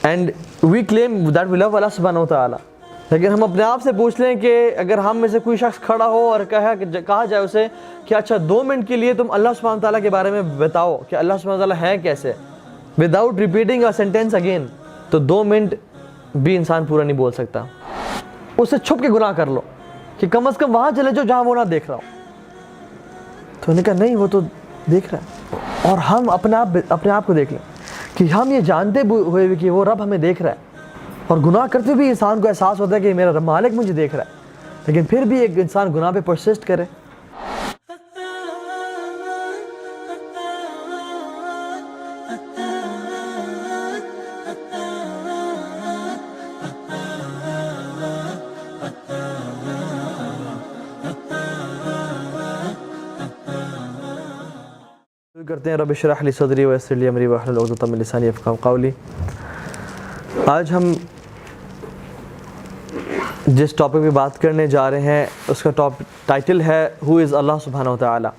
And we claim that we لو اللہ سبحانہ و تعالیٰ. لیکن ہم اپنے آپ سے پوچھ لیں کہ اگر ہم میں سے کوئی شخص کھڑا ہو اور کہا جائے اسے کہ اچھا 2 منٹ کے لیے تم اللہ سبحانہ تعالیٰ کے بارے میں بتاؤ کہ اللہ سبحانہ تعالیٰ ہے کیسے, without repeating a sentence again, تو 2 منٹ بھی انسان پورا نہیں بول سکتا. اس سے چھپ کے گناہ کر لو کہ کم از کم وہاں چلے جاؤ جہاں وہ نہ دیکھ رہا ہو. تو انہوں نے کہا نہیں وہ تو دیکھ رہا ہے. اور ہم اپنے آپ کو دیکھ لیں کہ ہم یہ جانتے ہوئے بھی کہ وہ رب ہمیں دیکھ رہا ہے, اور گناہ کرتے بھی انسان کو احساس ہوتا ہے کہ میرا مالک مجھے دیکھ رہا ہے, لیکن پھر بھی ایک انسان گناہ پہ پرسسٹ کرے. کرتے ہیں رب اشرح لی صدری ویسر لی امری واحلل عقدۃ من لسانی یفقہوا قولی. آج ہم جس ٹاپک پہ بات کرنے جا رہے ہیں اس کا ٹائٹل ہے ہو از اللہ سبحانہ و تعالیٰ.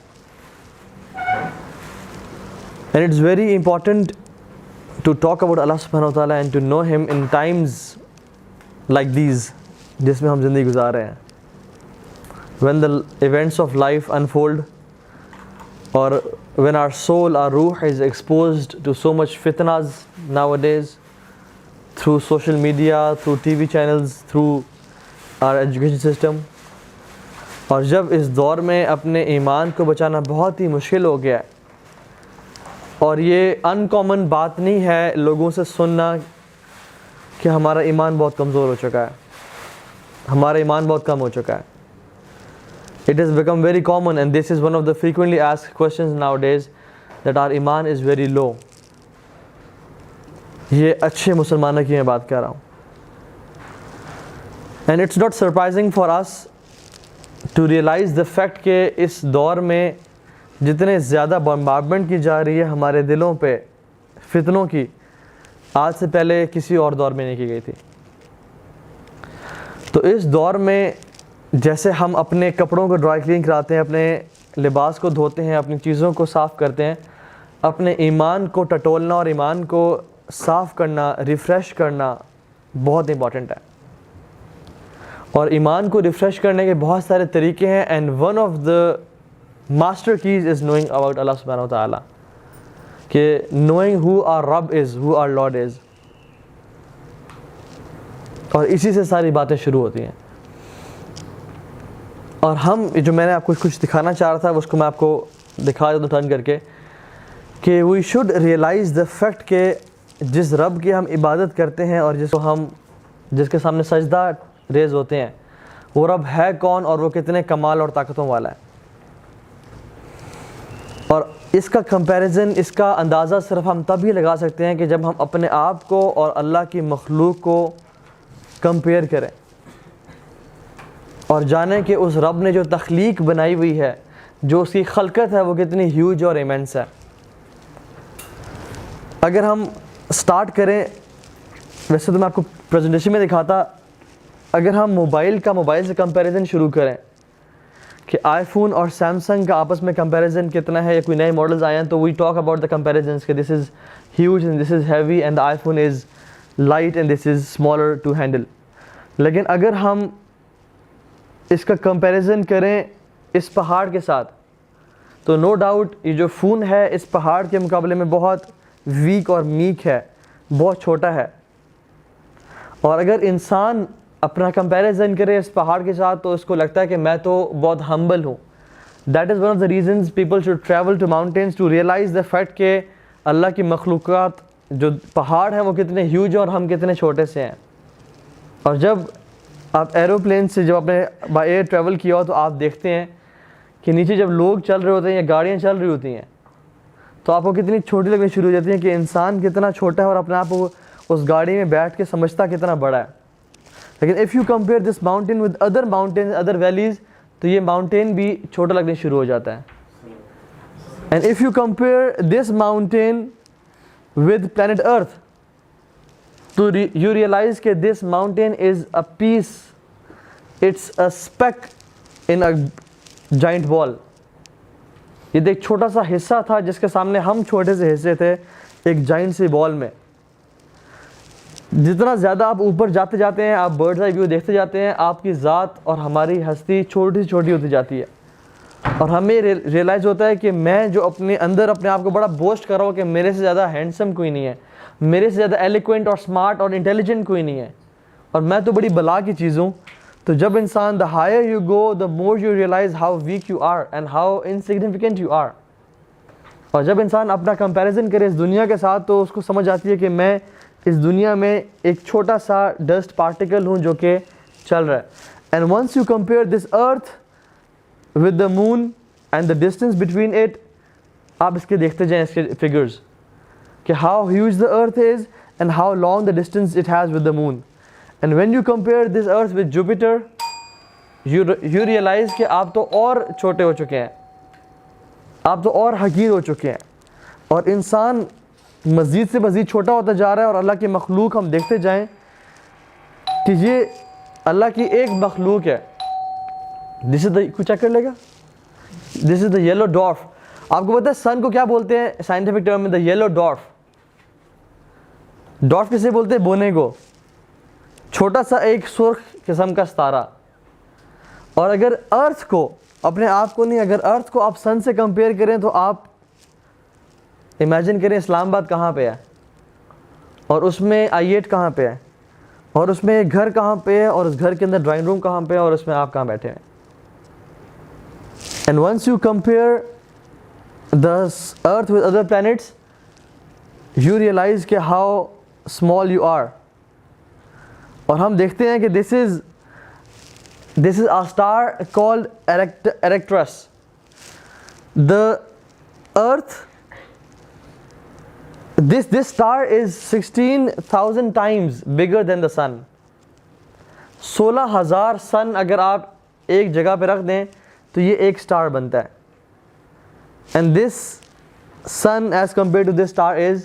And it's very important to talk about اللہ سبحانہ و تعالیٰ اینڈ ٹو نو ہم ان ٹائمز لائک دیز جس میں ہم زندگی گزار رہے ہیں. when the events of life unfold, or when our soul, our ruh is exposed to so much fitnas nowadays, through social media, through TV channels, through our education system. اور جب اس دور میں اپنے ایمان کو بچانا بہت ہی مشکل ہو گیا ہے, اور یہ ان کامن بات نہیں ہے لوگوں سے سننا کہ ہمارا ایمان بہت کمزور ہو چکا ہے, ہمارا ایمان بہت کم ہو چکا ہے. It has become very common, and this is one of the frequently asked questions nowadays, that our iman is very low. یہ اچھے مسلمانوں کی میں بات کر رہا ہوں. And it's not surprising for us to realize the fact کہ اس دور میں جتنے زیادہ بمبارڈمنٹ کی جا رہی ہے ہمارے دلوں پہ فتنوں کی, آج سے پہلے کسی اور دور میں نہیں کی گئی تھی. تو اس دور میں جیسے ہم اپنے کپڑوں کو ڈرائی کلین کراتے ہیں, اپنے لباس کو دھوتے ہیں, اپنی چیزوں کو صاف کرتے ہیں, اپنے ایمان کو ٹٹولنا اور ایمان کو صاف کرنا, ریفریش کرنا بہت امپورٹنٹ ہے. اور ایمان کو ریفریش کرنے کے بہت سارے طریقے ہیں, and one of the master keys is knowing about اللہ سبحانہ و تعالیٰ, کہ نوئنگ ہو آر رب از, ہو آر لارڈ از. اور اسی سے ساری باتیں شروع ہوتی ہیں. اور ہم جو میں نے آپ کو کچھ دکھانا چاہ رہا تھا اس کو میں آپ کو دکھا دیتا ہوں ٹرن کر کے, کہ we should realize the fact کہ جس رب کی ہم عبادت کرتے ہیں اور جس کے سامنے سجدہ ریز ہوتے ہیں, وہ رب ہے کون اور وہ کتنے کمال اور طاقتوں والا ہے. اور اس کا کمپیریزن, اس کا اندازہ صرف ہم تب ہی لگا سکتے ہیں کہ جب ہم اپنے آپ کو اور اللہ کی مخلوق کو کمپیئر کریں اور جانیں کہ اس رب نے جو تخلیق بنائی ہوئی ہے, جو اس کی خلقت ہے, وہ کتنی ہیوج اور ایمنس ہے. اگر ہم سٹارٹ کریں, ویسے تو میں آپ کو پریزنٹیشن میں دکھاتا, اگر ہم موبائل سے کمپیریزن شروع کریں کہ آئی فون اور سیمسنگ کا آپس میں کمپیریزن کتنا ہے, یا کوئی نئے ماڈلز آئے ہیں, تو we talk about the comparisons کہ this is huge and this is heavy and iPhone is light and this is smaller to handle. لیکن اگر ہم اس کا کمپیریزن کریں اس پہاڑ کے ساتھ, تو نو ڈاؤٹ یہ جو فون ہے اس پہاڑ کے مقابلے میں بہت ویک اور میک ہے, بہت چھوٹا ہے. اور اگر انسان اپنا کمپیریزن کرے اس پہاڑ کے ساتھ تو اس کو لگتا ہے کہ میں تو بہت ہمبل ہوں. That is one of the reasons people should travel to mountains to realize the fact کہ اللہ کی مخلوقات جو پہاڑ ہیں وہ کتنے ہیوج اور ہم کتنے چھوٹے سے ہیں. اور جب آپ ایروپلین سے جب اپنے بائی ایئر ٹریول کیا ہو تو آپ دیکھتے ہیں کہ نیچے جب لوگ چل رہے ہوتے ہیں یا گاڑیاں چل رہی ہوتی ہیں تو آپ کو کتنی چھوٹی لگنی شروع ہو جاتی ہیں کہ انسان کتنا چھوٹا ہے اور اپنے آپ کو اس گاڑی میں بیٹھ کے سمجھتا کتنا بڑا ہے. لیکن if you compare this mountain with other mountain, other valleys, تو یہ ماؤنٹین بھی چھوٹا لگنے شروع ہو جاتا ہے. And if you compare this mountain with planet earth, تو you realize کہ this mountain is a piece, it's a speck in a giant ball. یہ ایک چھوٹا سا حصہ تھا جس کے سامنے ہم چھوٹے سے حصے تھے ایک جائنٹ سی بال میں. جتنا زیادہ آپ اوپر جاتے جاتے ہیں, آپ برڈز آئی ویو دیکھتے جاتے ہیں, آپ کی ذات اور ہماری ہستی چھوٹی سے چھوٹی ہوتی جاتی ہے, اور ہمیں ریئلائز ہوتا ہے کہ میں جو اپنے اندر اپنے آپ کو بڑا بوسٹ کر رہا ہوں کہ میرے سے زیادہ ہینڈسم کوئی نہیں ہے, میرے سے زیادہ ایلیکوینٹ اور اسمارٹ اور انٹیلیجنٹ کوئی نہیں ہے, اور میں تو بڑی بلا کی چیز ہوں. تو جب انسان the higher you go, the more you realize how weak you are and how insignificant you are. اور جب انسان اپنا کمپیریزن کرے اس دنیا کے ساتھ تو اس کو سمجھ آتی ہے کہ میں اس دنیا میں ایک چھوٹا سا ڈسٹ پارٹیکل ہوں جو کہ چل رہا ہے. And once you compare this earth with the moon and the distance between it, آپ اس کے دیکھتے جائیں اس کے فگرز کہ how huge the earth is and how long the distance it has with the moon. And when you compare this earth with Jupiter you realize کہ آپ تو اور چھوٹے ہو چکے ہیں, آپ تو اور حقیر ہو چکے ہیں, اور انسان مزید سے مزید چھوٹا ہوتا جا رہا ہے. اور اللہ کی مخلوق ہم دیکھتے جائیں کہ یہ اللہ کی ایک مخلوق ہے. دس از دا, کوئی چیک کر لے گا, دس از دا یلو ڈوارف. آپ کو پتہ ہے سن کو کیا بولتے ہیں سائنٹیفک ٹرم میں؟ دا یلو ڈوارف. ڈوارف کسے بولتے ہیں؟ بونے کو, چھوٹا سا ایک سرخ قسم کا ستارہ. اور اگر ارتھ کو, اپنے آپ کو نہیں, اگر ارتھ کو آپ سن سے کمپیئر کریں تو آپ امیجن کریں اسلام آباد کہاں پہ ہے, اور اس میں I-8 کہاں پہ ہے, اور اس میں ایک گھر کہاں پہ ہے, اور اس گھر کے اندر ڈرائنگ روم کہاں پہ ہے, اور اس میں آپ کہاں بیٹھے ہیں. And once you compare the earth with other planets, you realize کہ how small you are. اور ہم دیکھتے ہیں کہ this is a star called Erectus. The earth, this star is 16,000 times bigger than the sun. 16,000 سن اگر آپ ایک جگہ پہ رکھ دیں تو یہ ایک سٹار بنتا ہے. And this sun as compared to this star is,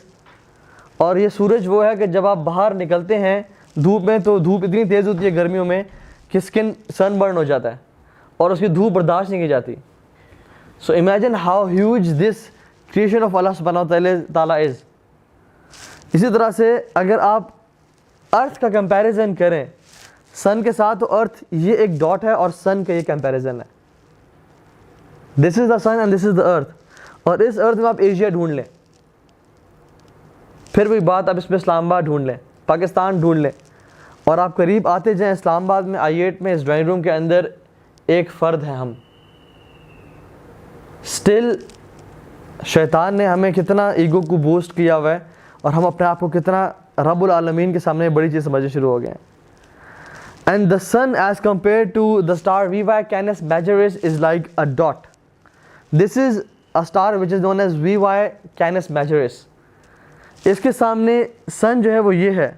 اور یہ سورج وہ ہے کہ جب آپ باہر نکلتے ہیں دھوپ میں تو دھوپ اتنی تیز ہوتی ہے گرمیوں میں کہ اسکن سن برن ہو جاتا ہے اور اس کی دھوپ برداشت نہیں کی جاتی. So imagine how huge this creation of Allah subhanahu wa ta'ala is. اسی طرح سے اگر آپ ارتھ کا کمپیریزن کریں سن کے ساتھ تو ارتھ یہ ایک ڈاٹ ہے اور سن کا یہ کمپیریزن ہے. This is the sun and this is the earth. اور اس ارتھ میں آپ ایشیا ڈھونڈ لیں, پھر وہی بات آپ اس میں اسلام آباد ڈھونڈ لیں, پاکستان ڈھونڈ لیں, اور آپ قریب آتے جائیں اسلام آباد میں I-8 میں اس ڈرائنگ روم کے اندر ایک فرد ہے ہم. اسٹل شیطان نے ہمیں کتنا ایگو کو بوسٹ کیا ہوا ہے, اور ہم اپنے آپ کو کتنا رب العالمین کے سامنے بڑی چیز سمجھنے شروع ہو گئے ہیں. And the sun as compared to the star Vivae Canis Majoris is like a dot. This is a star which is known as Vivae Canis Majoris. اس کے سامنے سن جو ہے وہ یہ ہے,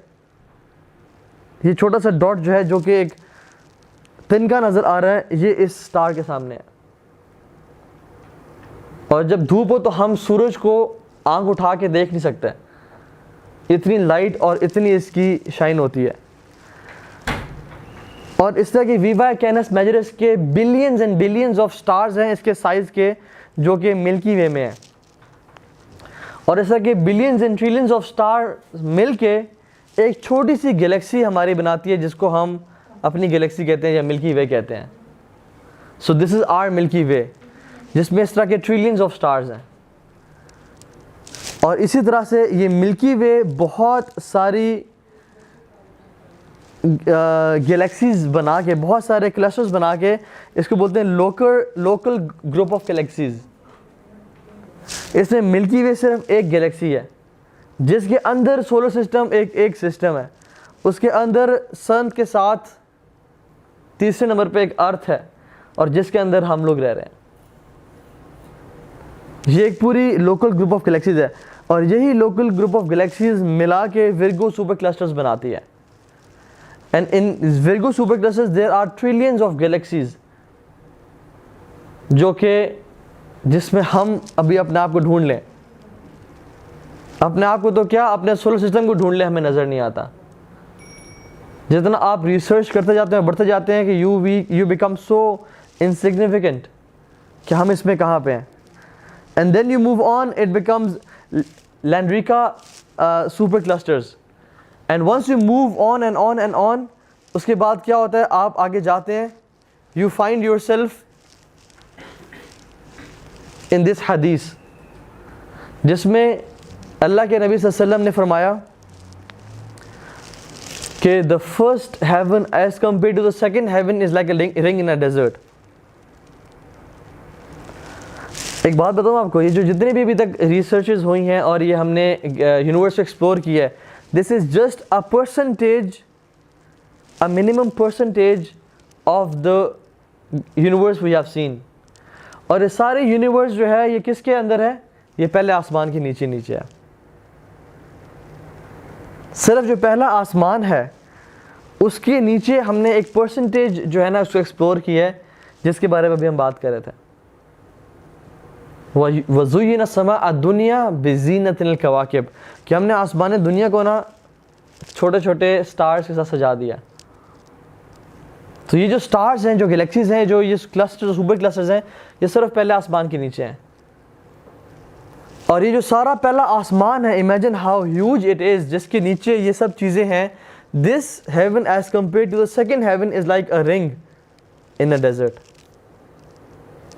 یہ چھوٹا سا ڈاٹ جو ہے جو کہ ایک تنکا نظر آ رہا ہے, یہ اس سٹار کے سامنے ہے. اور جب دھوپ ہو تو ہم سورج کو آنکھ اٹھا کے دیکھ نہیں سکتے, اتنی لائٹ اور اتنی اس کی شائن ہوتی ہے. اور اس طرح کی ویوا کینس میجرس کے billions and billions of stars ہیں اس کے سائز کے جو کہ ملکی وے میں ہیں, اور اس طرح کے billions and trillions of star مل کے ایک چھوٹی سی گلیکسی ہماری بناتی ہے جس کو ہم اپنی گلیکسی کہتے ہیں یا ملکی وے کہتے ہیں. سو دس از آر ملکی وے جس میں اس طرح کے ٹریلینز آف سٹارز ہیں. اور اسی طرح سے یہ ملکی وے بہت ساری گلیکسیز بنا کے, بہت سارے کلسٹرز بنا کے, اس کو بولتے ہیں لوکل گروپ آف گلیکسیز. اس میں ملکی وے صرف ایک گلیکسی ہے جس کے اندر سولر سسٹم ایک سسٹم ہے, اس کے اندر سن کے ساتھ تیسرے نمبر پہ ایک ارتھ ہے, اور جس کے اندر ہم لوگ رہ رہے ہیں. یہ ایک پوری لوکل گروپ آف گلیکسیز ہے, اور یہی لوکل گروپ آف گلیکسیز ملا کے ورگو سپر کلسٹرز بناتی ہے. And in Virgo super clusters there are trillions of galaxies جو کہ جس میں ہم ابھی اپنے آپ کو ڈھونڈ لیں, اپنے آپ کو تو کیا اپنے سولر سسٹم کو ڈھونڈ لیں ہمیں نظر نہیں آتا. جتنا آپ ریسرچ کرتے جاتے ہیں بڑھتے جاتے ہیں کہ you become so insignificant کہ ہم اس میں کہاں پہ ہیں. And then you move on, it becomes Landrica super clusters. And once you move on and on and on, اس کے بعد کیا ہوتا ہے, آپ آگے جاتے ہیں, you find yourself in this حدیث, جس میں اللہ کے نبی صلی اللہ علیہ وسلم نے فرمایا کہ the first heaven as compared to the second heaven is like a ring in a desert. ایک بات بتاؤں آپ کو, یہ جو جتنے بھی ابھی تک ریسرچز ہوئی ہیں اور یہ ہم نے یونیورس کو ایکسپلور کیا ہے, this is just a percentage, a minimum percentage of the universe we have seen. اور یہ سارے یونیورس جو ہے یہ کس کے اندر ہے؟ یہ پہلے آسمان کے نیچے نیچے ہے. صرف جو پہلا آسمان ہے اس کے نیچے ہم نے ایک پرسنٹیج جو ہے نا اس کو ایکسپلور کیا ہے, جس کے بارے میں ابھی ہم بات کر رہے تھے. وَزُيِّنَ السَّمَاءَ الدُّنْيَا بِزِينَةٍ الْكَوَاكِبِ, کہ ہم نے آسمان دنیا کو نا چھوٹے چھوٹے سٹارز کے ساتھ سجا دیا. تو یہ جو سٹارز ہیں, جو گلیکسیز ہیں, جو یہ کلسٹر سپر کلسٹرز ہیں, یہ صرف پہلے آسمان کے نیچے ہیں. اور یہ جو سارا پہلا آسمان ہے, imagine how huge it is, جس کے نیچے یہ سب چیزیں ہیں. This heaven as compare to the second heaven is like a ring in a desert.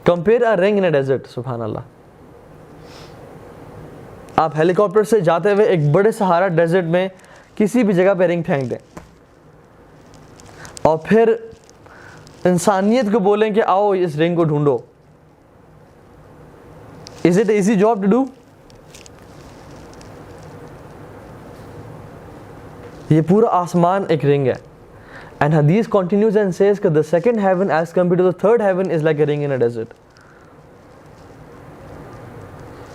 Compare a ring in a desert. سبحان اللہ. آپ ہیلی کاپٹر سے جاتے ہوئے ایک بڑے سہارا ڈیزرٹ میں کسی بھی جگہ پہ رنگ پھینک دیں, اور پھر انسانیت کو بولیں کہ آؤ اس رنگ کو ڈھونڈو. Is it an easy job to do? یہ پورا آسمان ایک رنگ ہے. And Hadith continues and says that the second heaven as compared to the third heaven is like a ring in a desert.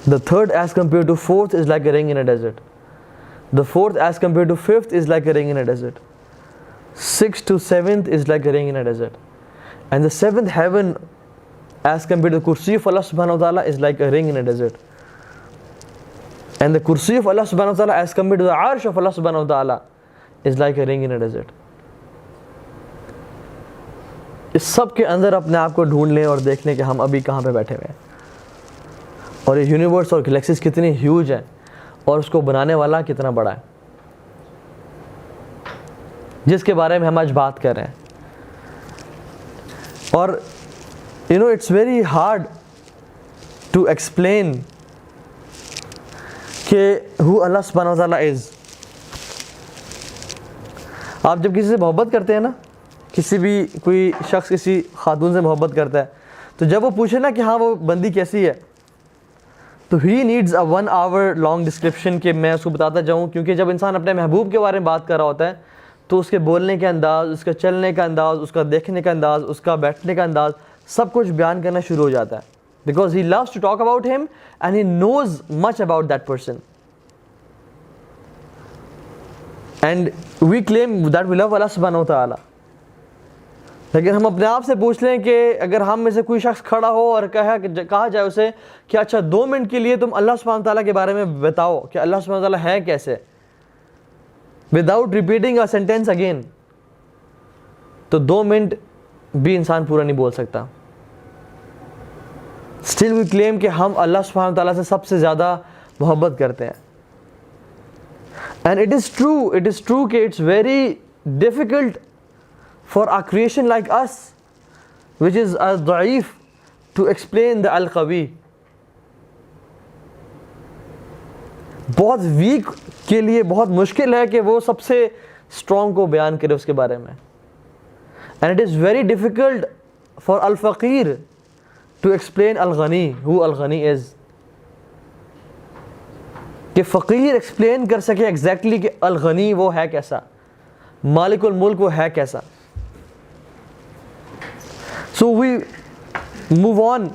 The third as compared to fourth is like a ring in a desert. The fourth as compared to fifth is like a ring in a desert. Sixth to seventh is like a ring in a desert. And the seventh heaven as compared to the kursi of Allah subhanahu wa ta'ala is like a ring in a desert. And the kursi of Allah subhanahu wa ta'ala as compared to the arsh of Allah subhanahu wa ta'ala is like a ring in a desert. اس سب کے اندر اپنے آپ کو ڈھونڈ لیں اور دیکھ لیں کہ ہم ابھی کہاں پہ بیٹھے ہوئے ہیں, اور یہ یونیورس اور گلیکسیز کتنی ہیوج ہیں, اور اس کو بنانے والا کتنا بڑا ہے, جس کے بارے میں ہم آج بات کر رہے ہیں. اور you know it's very hard to explain کہ who Allah subhanahu wa ta'ala is. آپ جب کسی سے محبت کرتے ہیں نا, کسی بھی کوئی شخص کسی خاتون سے محبت کرتا ہے, تو جب وہ پوچھے نا کہ ہاں وہ بندی کیسی ہے, تو he needs a 1 hour long description کہ میں اس کو بتاتا جاؤں. کیونکہ جب انسان اپنے محبوب کے بارے میں بات کر رہا ہوتا ہے تو اس کے بولنے کا انداز, اس کا چلنے کا انداز, اس کا دیکھنے کا انداز, اس کا بیٹھنے کا انداز, سب کچھ بیان کرنا شروع ہو جاتا ہے. Because he loves to talk about him and he knows much about that person. And we claim that we love Allah subhanahu wa ta'ala. لیکن ہم اپنے آپ سے پوچھ لیں کہ اگر ہم میں سے کوئی شخص کھڑا ہو اور کہا جائے اسے کہ اچھا 2 منٹ کے لیے تم اللہ سبحانہ تعالیٰ کے بارے میں بتاؤ کہ اللہ سبحانہ تعالیٰ ہے کیسے, without repeating a sentence again, تو 2 منٹ بھی انسان پورا نہیں بول سکتا. Still we claim کہ ہم اللہ سبحانہ تعالیٰ سے سب سے زیادہ محبت کرتے ہیں. And it is true کہ it's very difficult for a creation like us, which is as ضعیف, to explain the al-qawi. بہت ویک کے لیے بہت مشکل ہے کہ وہ سب سے اسٹرانگ کو بیان کرے اس کے بارے میں. And it is very difficult for al-faqir to explain al-ghani, who al-ghani is. کہ فقیر ایکسپلین کر سکے ایگزیکٹلی کہ الغنی وہ ہے کیسا, مالک الملک وہ ہے کیسا. So we move on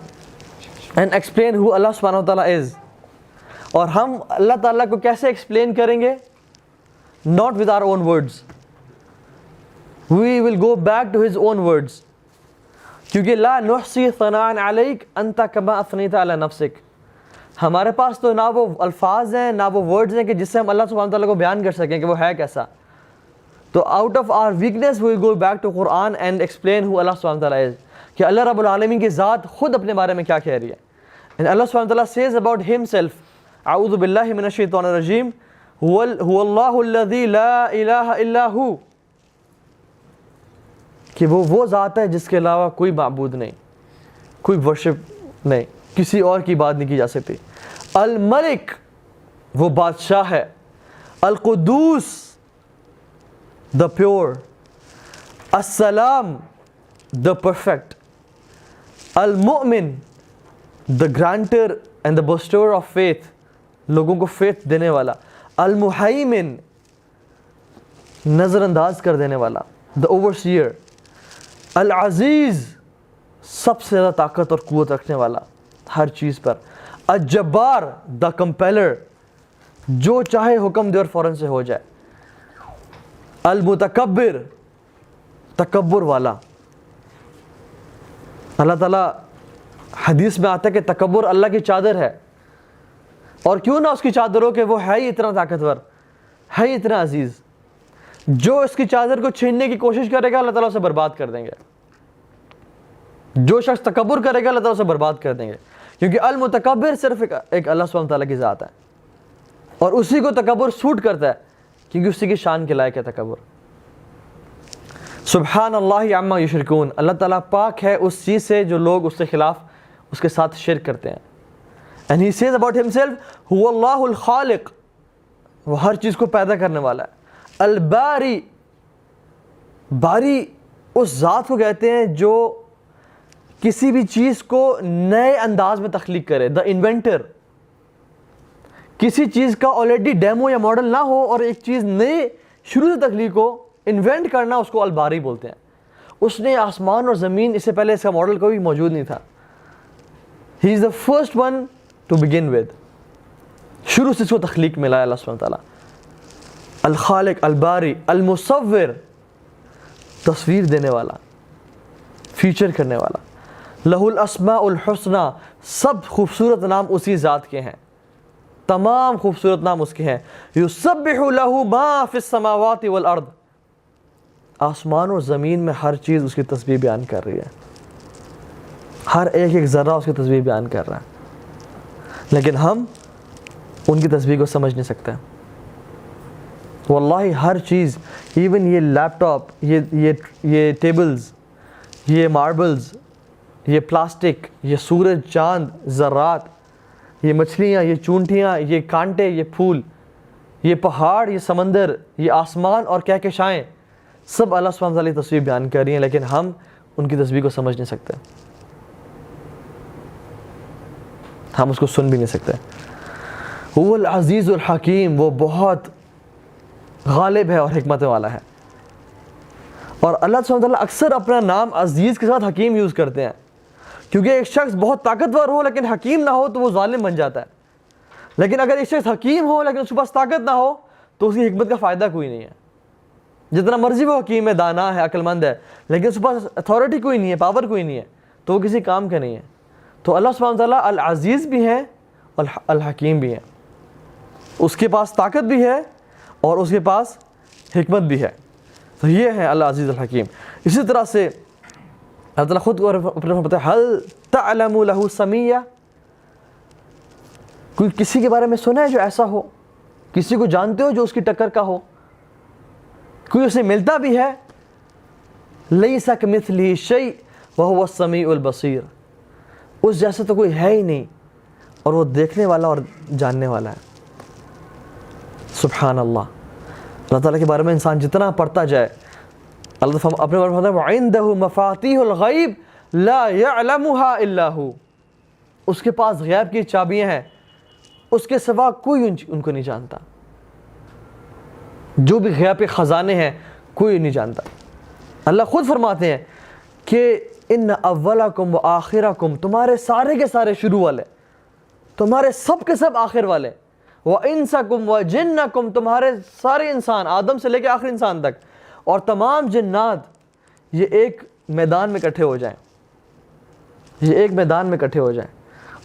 and explain who Allah subhanahu wa ta'ala is. اور ہم اللہ تعالیٰ کو کیسے ایکسپلین کریں گے؟ Not with our own words. We will go back to his own words. کیونکہ لا نحصی ثناء علیک انت کما اثنیت علی نفسک. ہمارے پاس تو نہ وہ الفاظ ہیں نہ وہ ورڈز ہیں کہ جس سے ہم اللہ سبحانہ تعالیٰ کو بیان کر سکیں کہ وہ ہے کیسا. تو out of our weakness we go back to Quran and explain how Allah سبحانہ تعالیٰ از, کہ اللہ رب العالمین کی ذات خود اپنے بارے میں کیا کہہ رہی ہے. اینڈ اللہ سبحانہ تعالیٰ سیز اباؤٹ ہمسیلف, اعوذ باللہ من الشیطان الرجیم, هو اللہ الذی لا الہ الا ہو، کہ وہ ذات ہے جس کے علاوہ کوئی معبود نہیں، کوئی ورشپ نہیں، کسی اور کی بات نہیں کی جا سکتی۔ الملک، وہ بادشاہ ہے۔ القدوس، دا پیور۔ السلام، دا پرفیکٹ۔ المؤمن، دا granter and the بسٹور of faith, لوگوں کو فیتھ دینے والا۔ المہیمن، نظر انداز کر دینے والا، دا اوورسیئر۔ العزیز، سب سے زیادہ طاقت اور قوت رکھنے والا ہر چیز پر۔ الجبار، دا کمپیلر، جو چاہے حکم دے اور فوراً سے ہو جائے۔ المتکبر، تکبر والا۔ اللہ تعالیٰ حدیث میں آتا ہے کہ تکبر اللہ کی چادر ہے، اور کیوں نہ اس کی چادر ہو کہ وہ ہے ہی اتنا طاقتور، ہے ہی اتنا عزیز، جو اس کی چادر کو چھیننے کی کوشش کرے گا اللہ تعالیٰ اسے برباد کر دیں گے۔ جو شخص تکبر کرے گا اللہ تعالیٰ اسے برباد کر دیں گے، کیونکہ المتکبر صرف ایک اللہ سبحانہ تعالیٰ کی ذات ہے، اور اسی کو تکبر سوٹ کرتا ہے کیونکہ اسی کی شان کے لائق ہے تکبر۔ سبحان اللہ عما یشرکون، اللہ تعالیٰ پاک ہے اس چیز سے جو لوگ اس کے خلاف اس کے ساتھ شرک کرتے ہیں۔ And he says about himself, هو اللہ الخالق، وہ ہر چیز کو پیدا کرنے والا ہے۔ الباری، باری اس ذات کو کہتے ہیں جو کسی بھی چیز کو نئے انداز میں تخلیق کرے، دا انوینٹر۔ کسی چیز کا آلریڈی ڈیمو یا ماڈل نہ ہو اور ایک چیز نئے شروع سے تخلیق ہو، انوینٹ کرنا، اس کو الباری بولتے ہیں۔ اس نے آسمان اور زمین، اس سے پہلے اس کا ماڈل کوئی موجود نہیں تھا۔ He is the first one to begin with، شروع سے اس کو تخلیق ملا ہے اللہ سبحانہ تعالیٰ۔ الخالق، الباری، المصور، تصویر دینے والا، فیچر کرنے والا۔ لہ الاسماء الحسنی، سب خوبصورت نام اسی ذات کے ہیں، تمام خوبصورت نام اس کے ہیں۔ یسبح لہ ما فی السماوات والارض، آسمان اور زمین میں ہر چیز اس کی تسبیح بیان کر رہی ہے، ہر ایک ذرہ اس کی تسبیح بیان کر رہا ہے، لیکن ہم ان کی تسبیح کو سمجھ نہیں سکتے۔ واللہ ہر چیز، ایون یہ لیپ ٹاپ، یہ ٹیبلز، یہ ماربلز، یہ پلاسٹک، یہ سورج، چاند، ذرات، یہ مچھلیاں، یہ چونٹیاں، یہ کانٹے، یہ پھول، یہ پہاڑ، یہ سمندر، یہ آسمان اور کہکشائیں، سب اللہ سبحانہ تعالیٰ کی تسبیح بیان کر رہی ہیں، لیکن ہم ان کی تسبیح کو سمجھ نہیں سکتے، ہم اس کو سن بھی نہیں سکتے۔ هو العزیز الحکیم، وہ بہت غالب ہے اور حکمت والا ہے۔ اور اللہ سبحانہ تعالیٰ اکثر اپنا نام عزیز کے ساتھ حکیم یوز کرتے ہیں، کیونکہ ایک شخص بہت طاقتور ہو لیکن حکیم نہ ہو تو وہ ظالم بن جاتا ہے، لیکن اگر ایک شخص حکیم ہو لیکن اس کے پاس طاقت نہ ہو تو اس کی حکمت کا فائدہ کوئی نہیں ہے۔ جتنا مرضی وہ حکیم ہے، دانا ہے، عقل مند ہے، لیکن اس کے پاس اتھارٹی کوئی نہیں ہے، پاور کوئی نہیں ہے، تو وہ کسی کام کا نہیں ہے۔ تو اللہ سبحانہ تعالیٰ العزیز بھی ہے اور الحکیم بھی ہے، اس کے پاس طاقت بھی ہے اور اس کے پاس حکمت بھی ہے۔ تو یہ ہے اللہ عزیز الحکیم۔ اسی طرح سے اللہ تعالیٰ خود کو اپنے فرماتا ہے حل تعلم لہ سمیہ، کوئی کسی کے بارے میں سنا ہے جو ایسا ہو؟ کسی کو جانتے ہو جو اس کی ٹکر کا ہو؟ کوئی اسے ملتا بھی ہے؟ لیس کمثلہ شیء وہو السمیع البصیر، اس جیسا تو کوئی ہے ہی نہیں اور وہ دیکھنے والا اور جاننے والا ہے۔ سبحان اللہ، اللہ تعالیٰ کے بارے میں انسان جتنا پڑھتا جائے، اللہ تعالیٰ اپنے بارے میں فرماتا ہے وَعِندَهُ مَفَاتِيحُ الْغَيْبِ لَا يَعْلَمُهَا إِلَّا هُ، اس کے پاس غیب کی چابیاں ہیں، اس کے سوا کوئی ان کو نہیں جانتا، جو بھی غیب کے خزانے ہیں کوئی نہیں جانتا۔ اللہ خود فرماتے ہیں کہ ان اولکم و آخرکم، تمہارے سارے کے سارے شروع والے، تمہارے سب کے سب آخر والے، و انسکم و جنکم، تمہارے سارے انسان آدم سے لے کے آخری انسان تک، اور تمام جنات، یہ ایک میدان میں اکٹھے ہو جائیں، یہ ایک میدان میں اکٹھے ہو جائیں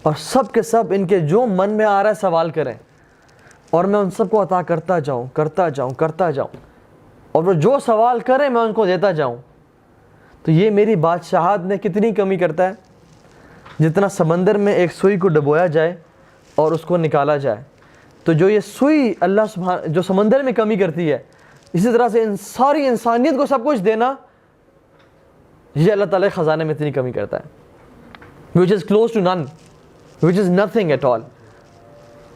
اور سب کے سب ان کے جو من میں آ رہا ہے سوال کریں، اور میں ان سب کو عطا کرتا جاؤں کرتا جاؤں کرتا جاؤں، اور وہ جو سوال کریں میں ان کو دیتا جاؤں، تو یہ میری بادشاہت میں کتنی کمی کرتا ہے؟ جتنا سمندر میں ایک سوئی کو ڈبویا جائے اور اس کو نکالا جائے تو جو یہ سوئی اللہ سبحانہ جو سمندر میں کمی کرتی ہے، اسی طرح سے ساری انسانیت کو سب کچھ دینا، یہ اللہ تعالیٰ کے خزانے میں اتنی کمی کرتا ہے، which is close to none, which is nothing at all.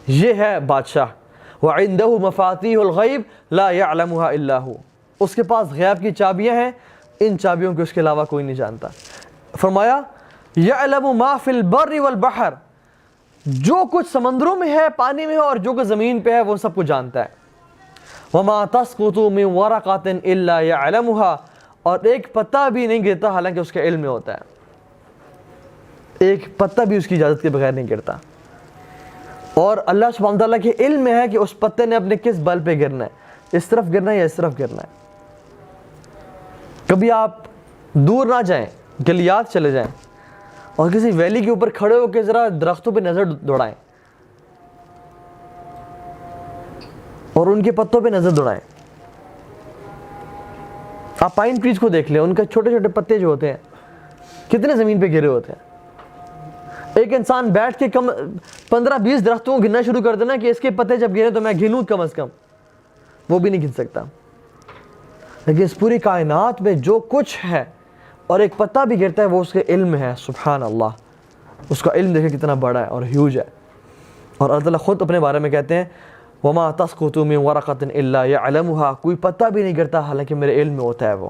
یہ ہے بادشاہ. وَعِنْدَهُ مَفَاتِيحُ الْغَيْبِ لَا يَعْلَمُهَا إِلَّا هُوَ. اس کے پاس غیب کی چابیاں ہیں، ان چابیوں کو اس کے علاوہ کوئی نہیں جانتا. فرمایا يَعْلَمُ مَا فِي الْبَرِّ وَالْبَحْرِ، جو کچھ سمندروں میں ہے، پانی میں ہے، اور جو کچھ زمین پہ ہے، وہ سب کچھ جانتا ہے. وَمَا تَسْقُطُ مِنْ وَرَقَةٍ إِلَّا يَعْلَمُهَا، اور ایک پتا بھی نہیں گرتا حالانکہ اس کے علم میں ہوتا ہے. ایک پتا بھی اس کی اجازت کے بغیر نہیں گرتا، اور اللہ سبحانہ تعالیٰ کے علم میں ہے کہ اس پتے نے اپنے کس بل پہ گرنا ہے، اس طرف گرنا ہے یا اس طرف گرنا ہے. کبھی آپ دور نہ جائیں، گلیات چلے جائیں اور کسی ویلی کے اوپر کھڑے ہو کے ذرا درختوں پہ نظر دوڑائیں اور ان کے پتوں پہ نظر دوڑائیں. آپ پائن ٹریز کو دیکھ لیں، ان کے چھوٹے چھوٹے پتے جو ہوتے ہیں کتنے زمین پہ گرے ہوتے ہیں. ایک انسان بیٹھ کے 15-20 درختوں کو گننا شروع کر دینا کہ اس کے پتے جب گرے تو میں گنوں کم از کم، وہ بھی نہیں گن سکتا. لیکن اس پوری کائنات میں جو کچھ ہے اور ایک پتا بھی گرتا ہے وہ اس کے علم میں ہے. سبحان اللہ، اس کا علم دیکھیں کتنا بڑا ہے اور ہیوج ہے. اور اللہ تعالیٰ خود اپنے بارے میں کہتے ہیں وَمَا تَسْقُطُ مِنْ وَرَقَةٍ إِلَّا يَعْلَمُهَا، کوئی پتا بھی نہیں گرتا حالانکہ میرے علم میں ہوتا ہے وہ.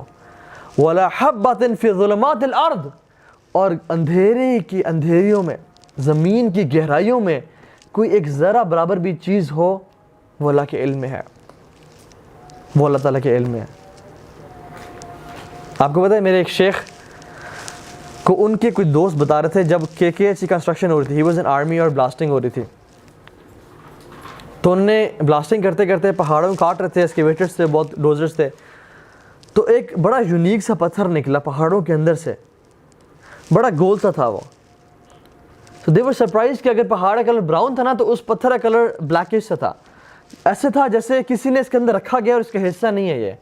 وَلَا حَبَّةٍ فِي ظُلُمَاتِ الْأَرْضِ، اور اندھیریوں میں، زمین کی گہرائیوں میں کوئی ایک ذرہ برابر بھی چیز ہو، وہ اللہ کے علم میں ہے، وہ اللہ تعالیٰ کے علم میں ہے. آپ کو پتہ ہے میرے ایک شیخ کو ان کے کوئی دوست بتا رہے تھے جب KKHC کنسٹرکشن ہو رہی تھی، ہی واز ان آرمی اور بلاسٹنگ ہو رہی تھی، تو انہوں نے بلاسٹنگ کرتے کرتے پہاڑوں میں کاٹ رہے تھے، ایکسکیویٹرز تھے، بہت ڈوزرز تھے، تو ایک بڑا یونیک سا پتھر نکلا پہاڑوں کے اندر سے، بڑا گول سا تھا وہ. تو دے ور سرپرائز کہ اگر پہاڑ کا کلر براؤن تھا نا تو اس پتھر کا کلر بلیکش سا تھا، ایسے تھا جیسے کسی نے اس کے اندر رکھا گیا اور اس کا حصہ نہیں ہے یہ.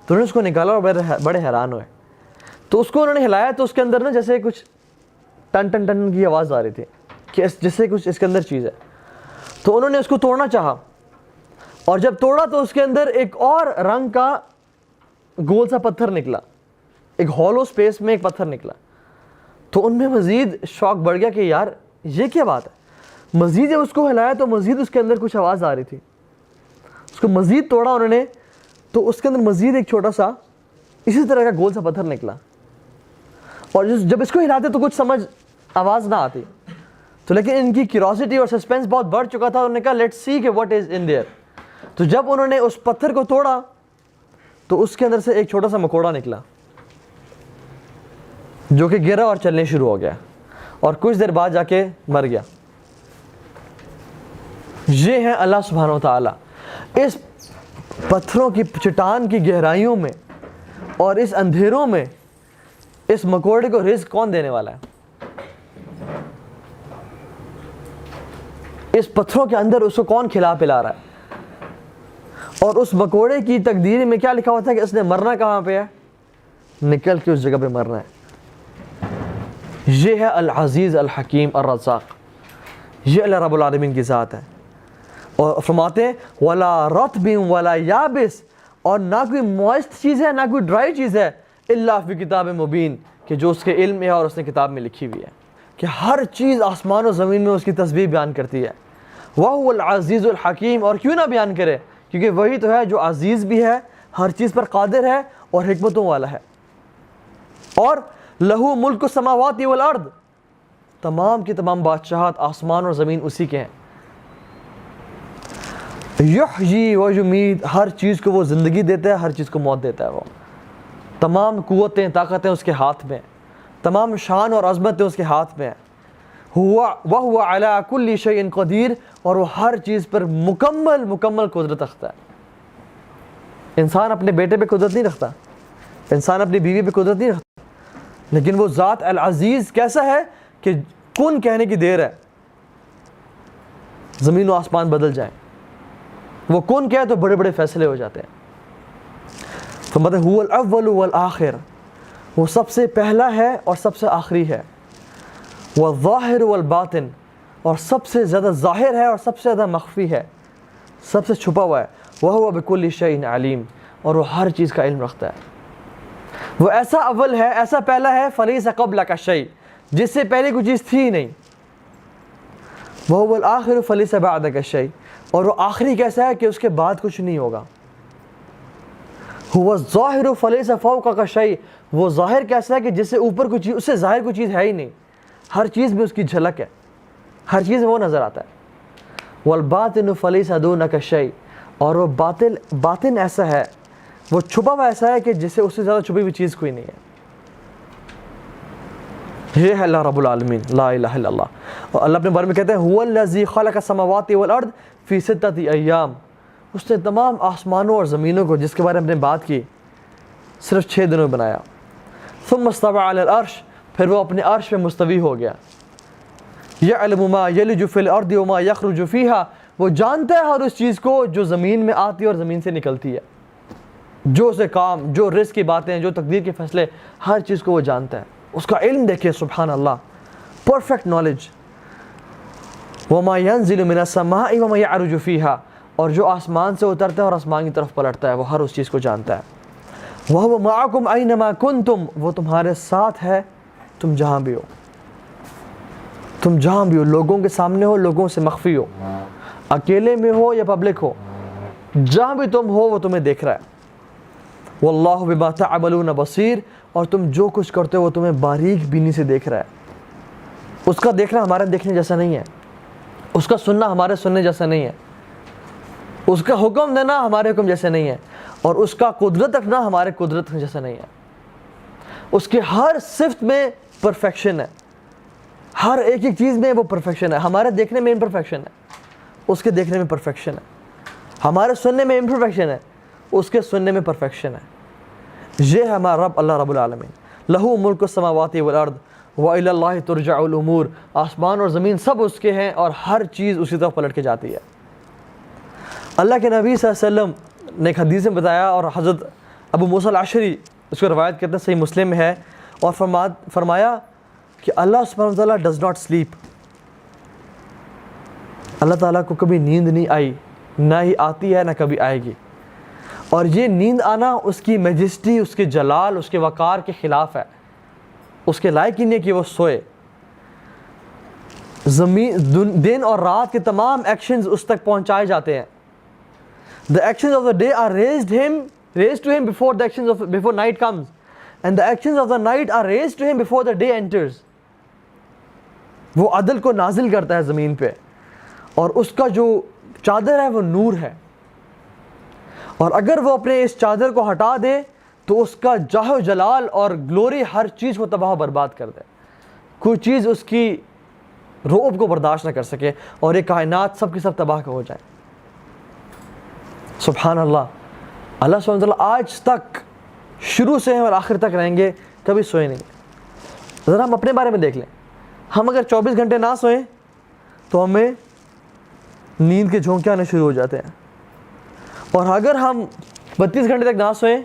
تو انہوں نے اس کو نکالا اور بڑے حیران ہوئے. تو اس کو انہوں نے ہلایا تو اس کے اندر نا جیسے کچھ ٹن ٹن ٹن کی آواز آ رہی تھی کہ جیسے کچھ اس کے اندر چیز ہے. تو انہوں نے اس کو توڑنا چاہا، اور جب توڑا تو اس کے اندر ایک اور رنگ کا گول سا پتھر نکلا، ایک ہالو سپیس میں ایک پتھر نکلا. تو ان میں مزید شوق بڑھ گیا کہ یار یہ کیا بات ہے. مزید جب اس کو ہلایا تو مزید اس کے اندر کچھ آواز آ رہی تھی. اس کو مزید توڑا انہوں نے تو اس کے اندر مزید ایک چھوٹا سا اسی طرح کا گول سا پتھر نکلا. اور جب اس کو ہلاتے تو کچھ سمجھ آواز نہ آتی، تو لیکن ان کی کیوریوسٹی اور سسپینس بہت بڑھ چکا تھا. انہوں نے کہا لیٹس سی کہ واٹ از ان دیئر. تو جب انہوں نے اس پتھر کو توڑا تو اس کے اندر سے ایک چھوٹا سا مکوڑا نکلا جو کہ گرا اور چلنے شروع ہو گیا، اور کچھ دیر بعد جا کے مر گیا. یہ ہے اللہ سبحانہ و تعالیٰ. اس پتھروں کی چٹان کی گہرائیوں میں اور اس اندھیروں میں اس مکوڑے کو رزق کون دینے والا ہے؟ اس پتھروں کے اندر اس کو کون کھلا پلا رہا ہے؟ اور اس مکوڑے کی تقدیر میں کیا لکھا ہوا تھا کہ اس نے مرنا کہاں پہ ہے؟ نکل کے اس جگہ پہ مرنا ہے. یہ ہے العزیز الحکیم الرزاق، یہ اللہ رب العالمین کی ذات ہے. اور فرماتے ہیں وَلَا رَطْبٍ وَلَا يَابِسٍ، اور نہ کوئی موئسٹ چیز ہے نہ کوئی ڈرائی چیز ہے، الا فی کتاب مبین، کہ جو اس کے علم میں ہے اور اس نے کتاب میں لکھی ہوئی ہے. کہ ہر چیز آسمان و زمین میں اس کی تسبیح بیان کرتی ہے. وَهُوَ الْعَزِيزُ الْحَكِيمُ، اور کیوں نہ بیان کرے، کیونکہ وہی تو ہے جو عزیز بھی ہے، ہر چیز پر قادر ہے اور حکمتوں والا ہے. اور لہو ملک السماوات والارض، تمام کی تمام بادشاہت آسمان اور زمین اسی کے ہیں. یحیی و یمیت، ہر چیز کو وہ زندگی دیتا ہے، ہر چیز کو موت دیتا ہے. وہ تمام قوتیں طاقتیں اس کے ہاتھ میں، تمام شان اور عظمتیں اس کے ہاتھ میں ہیں. وَهُوَ عَلَىٰ كُلِّ شَيْءٍ قدیر، اور وہ ہر چیز پر مکمل قدرت رکھتا ہے. انسان اپنے بیٹے پہ قدرت نہیں رکھتا، انسان اپنی بیوی پہ قدرت نہیں رکھتا، لیکن وہ ذات العزیز کیسا ہے کہ کن کہنے کی دیر ہے زمین و آسمان بدل جائیں. وہ کن کہے تو بڑے بڑے فیصلے ہو جاتے ہیں. تو مطلب هو الاول والآخر، وہ سب سے پہلا ہے اور سب سے آخری ہے. والظاہر والباطن، اور سب سے زیادہ ظاہر ہے اور سب سے زیادہ مخفی ہے, سب سے چھپا ہوا ہے. وَهُوَ بِكُلِّ شَيْءٍ عَلِيمٌ, اور وہ ہر چیز کا علم رکھتا ہے. وہ ایسا اول ہے, ایسا پہلا ہے, فَلَيْسَ قَبْلَكَ شَيْءٌ, جس سے پہلے کوئی چیز تھی ہی نہیں. وَهُوَ الْآخِرُ فَلَيْسَ بَعْدَكَ شَيْءٌ, اور وہ آخری کیسا ہے کہ اس کے بعد کچھ نہیں ہوگا. هُوَ الظَّاهِرُ فَلَيْسَ فَوْقَكَ شَيْءٌ, وہ ظاہر کیسا ہے کہ جس سے اوپر کوئی چیز, اس سے ظاہر کوئی چیز ہے ہی نہیں, ہر چیز میں اس کی جھلک ہے, ہر چیز میں وہ نظر آتا ہے. وَالْبَاطِنُ فَلَيْسَ دُونَكَ شَيْءٌ, اور وہ باطن ایسا ہے, وہ چھپا ہوا ایسا ہے کہ جس سے اس سے زیادہ چھپی ہوئی چیز کوئی نہیں ہے. یہ ہے اللہ رب العالمین, لا الہ الا اللہ. اور اللہ اپنے بارے میں کہتے ہیں هُوَ الَّذِي خَلَقَ السَّمَاوَاتِ وَالْأَرْضَ فِي سِتَّةِ أَيَّامٍ, اس نے تمام آسمانوں اور زمینوں کو, جس کے بارے میں ہم نے بات کی, صرف 6 دنوں میں بنایا. ثُمَّ اسْتَوَىٰ عَلَى الْعَرْشِ, پھر وہ اپنے عرش پہ مستوی ہو گیا. يَعْلَمُ مَا يَلِجُ فِي الْأَرْضِ وَمَا يَخْرُجُ فِيهَا, وہ جانتا ہے ہر اس چیز کو جو زمین میں آتی ہے اور زمین سے نکلتی ہے, جو اسے کام, جو رزق کی باتیں, جو تقدیر کے فیصلے, ہر چیز کو وہ جانتا ہے. اس کا علم دیکھیں, سبحان اللہ, پرفیکٹ نالج. وَمَا يَنزِلُ مِنَ السَّمَاءِ وَمَا يَعْرُجُ فِيهَا, اور جو آسمان سے اترتا ہے اور آسمان کی طرف پلٹتا ہے, وہ ہر اس چیز کو جانتا ہے. وَهُوَ مَعَكُمْ أَيْنَمَا كُنْتُمْ, وہ تمہارے ساتھ ہے تم جہاں بھی ہو, تم جہاں بھی ہو, لوگوں کے سامنے ہو, لوگوں سے مخفی ہو, اکیلے میں ہو یا پبلک ہو, جہاں بھی تم ہو وہ تمہیں دیکھ رہا ہے. وَاللَّهُ بِمَا تَعْمَلُونَ بَصِيرٌ, اور تم جو کچھ کرتے ہو وہ تمہیں باریک بینی سے دیکھ رہا ہے. اس کا دیکھنا ہمارے دیکھنے جیسا نہیں ہے, اس کا سننا ہمارے سننے جیسا نہیں ہے, اس کا حکم دینا ہمارے حکم جیسے نہیں ہے, اور اس کا قدرت رکھنا ہمارے قدرت جیسا نہیں ہے. اس کے ہر صفت میں پرفیکشن ہے, ہر ایک چیز میں وہ پرفیکشن ہے. ہمارے دیکھنے میں امپرفیکشن ہے, اس کے دیکھنے میں پرفیکشن ہے. ہمارے سننے میں امپرفیکشن ہے, اس کے سننے میں پرفیکشن ہے. یہ ہے ہمارا رب اللہ رب العالمین. لہو ملک السماوات والارض وإلی اللہ ترجع الامور, آسمان اور زمین سب اس کے ہیں اور ہر چیز اسی طرف پلٹ کے جاتی ہے. اللہ کے نبی صلی اللہ علیہ وسلم نے ایک حدیث میں بتایا, اور حضرت ابو موسیٰ الاشعری اس کو روایت کرتے ہیں, صحیح مسلم میں ہے, اور فرمایا کہ اللہ سبحانہ وتعالیٰ ڈز ناٹ سلیپ, اللہ تعالیٰ کو کبھی نیند نہیں آئی, نہ ہی آتی ہے, نہ کبھی آئے گی. اور یہ نیند آنا اس کی میجسٹی, اس کے جلال, اس کے وقار کے خلاف ہے. اس کے لائق ہی نہیں کہ وہ سوئے. دن اور رات کے تمام ایکشنز اس تک پہنچائے جاتے ہیں. The actions of the day are raised to him before the actions before night comes, and the actions of the night are raised to him before the day enters. وہ عدل کو نازل کرتا ہے زمین پہ, اور اس کا جو چادر ہے وہ نور ہے, اور اگر وہ اپنے اس چادر کو ہٹا دے تو اس کا جاہ و جلال اور گلوری ہر چیز کو تباہ و برباد کر دے. کوئی چیز اس کی رعب کو برداشت نہ کر سکے, اور یہ کائنات سب کی سب تباہ ہو جائے. سبحان اللہ. اللہ سبحانہ وتعالیٰ آج تک شروع سے اور آخر تک رہیں گے, کبھی سوئے نہیں. ذرا ہم اپنے بارے میں دیکھ لیں, ہم اگر 24 گھنٹے نہ سوئیں تو ہمیں نیند کے جھونکے آنے شروع ہو جاتے ہیں, اور اگر ہم 32 گھنٹے تک نہ سوئیں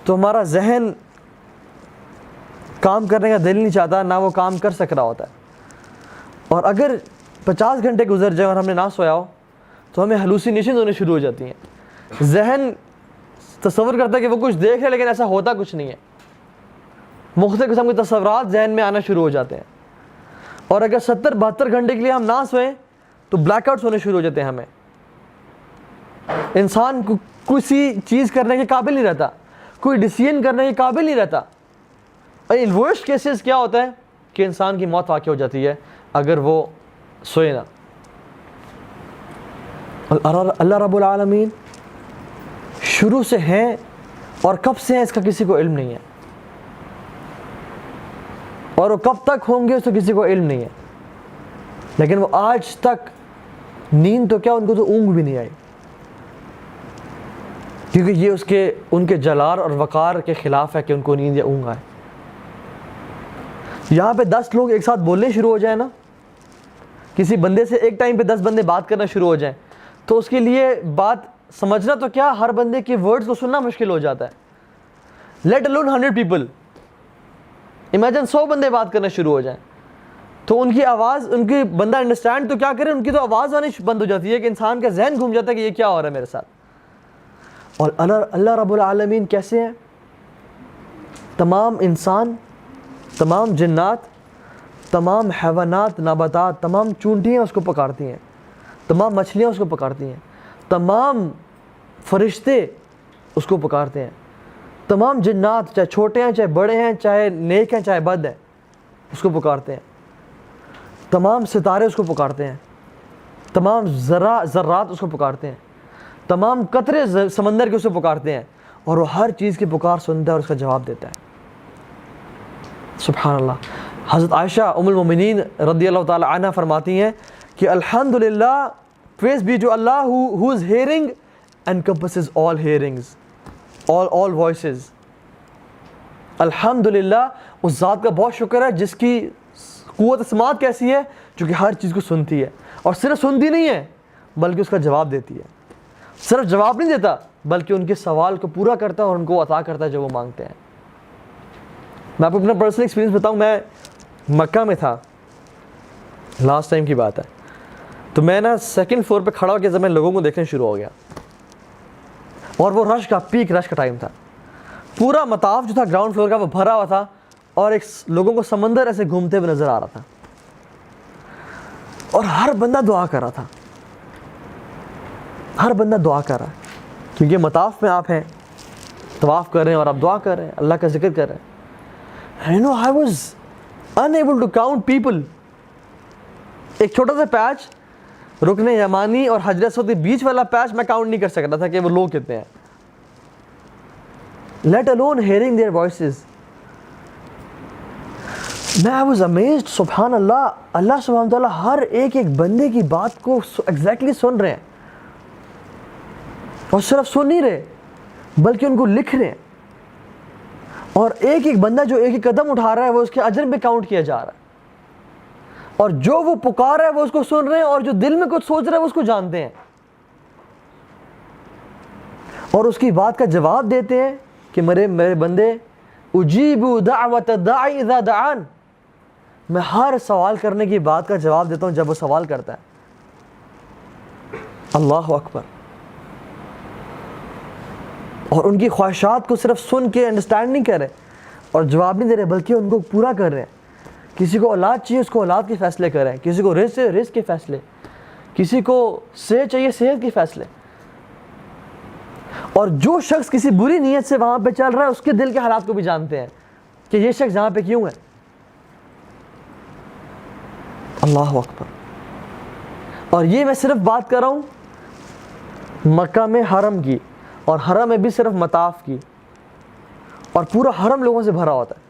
تو ہمارا ذہن کام کرنے کا دل نہیں چاہتا, نہ وہ کام کر سک رہا ہوتا ہے. اور اگر 50 گھنٹے گزر جائیں اور ہم نے نہ سویا ہو تو ہمیں ہلوسینیشنز ہونے شروع ہو جاتی ہیں. ذہن تصور کرتا ہے کہ وہ کچھ دیکھ رہے, لیکن ایسا ہوتا کچھ نہیں ہے. مختلف قسم کے تصورات ذہن میں آنا شروع ہو جاتے ہیں. اور اگر 70-72 گھنٹے کے لیے ہم نہ سوئیں تو بلیک آؤٹس ہونے شروع ہو جاتے ہیں. ہمیں انسان کسی چیز کرنے کے قابل نہیں رہتا, کوئی ڈیسیژن کرنے کے قابل نہیں رہتا. ان ورسٹ کیسز کیا ہوتا ہے کہ انسان کی موت واقع ہو جاتی ہے اگر وہ سوئے نہ. اللہ رب العالمین شروع سے ہیں, اور کب سے ہیں اس کا کسی کو علم نہیں ہے, اور وہ کب تک ہوں گے اس کا کسی کو علم نہیں ہے. لیکن وہ آج تک نیند تو کیا, ان کو تو اونگ بھی نہیں آئی, کیونکہ یہ ان کے جلال اور وقار کے خلاف ہے کہ ان کو نیند یا اونگ آئے. یہاں پہ 10 لوگ ایک ساتھ بولنے شروع ہو جائیں نا, کسی بندے سے ایک ٹائم پہ 10 بندے بات کرنا شروع ہو جائیں, تو اس کے لیے بات سمجھنا تو کیا, ہر بندے کے ورڈز کو سننا مشکل ہو جاتا ہے. لیٹ الون 100 پیپل, امیجن 100 بندے بات کرنا شروع ہو جائیں تو ان کی آواز، ان کی بندہ انڈرسٹینڈ تو کیا کرے، ان کی تو آواز آنی بند ہو جاتی ہے کہ انسان کا ذہن گھوم جاتا ہے کہ یہ کیا ہو رہا ہے میرے ساتھ. اور اللہ رب العالمین کیسے ہیں؟ تمام انسان، تمام جنات، تمام حیوانات، نباتات، تمام چونٹیاں اس کو پکارتی ہیں، تمام مچھلیاں اس کو پکارتی ہیں، تمام فرشتے اس کو پکارتے ہیں، تمام جنات چاہے چھوٹے ہیں چاہے بڑے ہیں، چاہے نیک ہیں چاہے بد ہیں، اس کو پکارتے ہیں، تمام ستارے اس کو پکارتے ہیں، تمام ذرات اس کو پکارتے ہیں، تمام قطرے سمندر کے اس کو پکارتے ہیں، اور وہ ہر چیز کی پکار سنتا ہے اور اس کا جواب دیتا ہے. سبحان اللہ. حضرت عائشہ ام المومنین رضی اللہ تعالی عنہ فرماتی ہیں کہ الحمدللہ، praise be to Allah whose hearing encompasses all hearings, all voices. الحمدللہ، اس ذات کا بہت شکر ہے جس کی قوت سماعت کیسی ہے، جو کہ ہر چیز کو سنتی ہے، اور صرف سنتی نہیں ہے بلکہ اس کا جواب دیتی ہے. صرف جواب نہیں دیتا بلکہ ان کے سوال کو پورا کرتا ہے اور ان کو عطا کرتا ہے جو وہ مانگتے ہیں. میں آپ کو اپنا پرسنل ایکسپیرینس بتاؤں. میں مکہ میں تھا، لاسٹ ٹائم کی بات ہے. تو میں نا سیکنڈ فلور پہ کھڑا ہو کے میں لوگوں کو دیکھنے شروع ہو گیا، اور وہ رش کا پیک رش کا ٹائم تھا. پورا مطاف جو تھا گراؤنڈ فلور کا وہ بھرا ہوا تھا، اور ایک لوگوں کو سمندر ایسے گھومتے ہوئے نظر آ رہا تھا، اور ہر بندہ دعا کر رہا تھا، ہر بندہ دعا کر رہا ہے، کیونکہ مطاف میں آپ ہیں، طواف کر رہے ہیں اور آپ دعا کر رہے ہیں، اللہ کا ذکر کر رہے ہیں. You know, I was unable to count people. ایک چھوٹا سا پیچ، رکن یمانی اور حجر اسود کے بیچ والا پیچ میں کاؤنٹ نہیں کر سکتا تھا کہ وہ لوگ کتنے ہیں. Let alone hearing their voices. I was amazed. سبحان اللہ، اللہ سبحانہ تعالیٰ ہر ایک بندے کی بات کو ایگزیکٹلی سن رہے ہیں، اور صرف سن نہیں رہے بلکہ ان کو لکھ رہے ہیں. اور ایک بندہ جو ایک قدم اٹھا رہا ہے وہ اس کے اجر میں کاؤنٹ کیا جا رہا ہے، اور جو وہ پکار ہے وہ اس کو سن رہے ہیں، اور جو دل میں کچھ سوچ رہا ہے وہ اس کو جانتے ہیں، اور اس کی بات کا جواب دیتے ہیں کہ میرے بندے، اجیب دعوت الداعی اذا دعان، میں ہر سوال کرنے کی بات کا جواب دیتا ہوں جب وہ سوال کرتا ہے. اللہ اکبر. اور ان کی خواہشات کو صرف سن کے انڈرسٹینڈ نہیں کر رہے اور جواب نہیں دے رہے بلکہ ان کو پورا کر رہے ہیں. کسی کو اولاد چاہیے اس کو اولاد کے فیصلے کر رہے ہیں، کسی کو رزق کے فیصلے، کسی کو صحت چاہیے صحت کے فیصلے. اور جو شخص کسی بری نیت سے وہاں پہ چل رہا ہے اس کے دل کے حالات کو بھی جانتے ہیں کہ یہ شخص یہاں پہ کیوں ہے. اللہ اکبر. اور یہ میں صرف بات کر رہا ہوں مکہ میں حرم کی، اور حرم میں بھی صرف مطاف کی، اور پورا حرم لوگوں سے بھرا ہوتا ہے،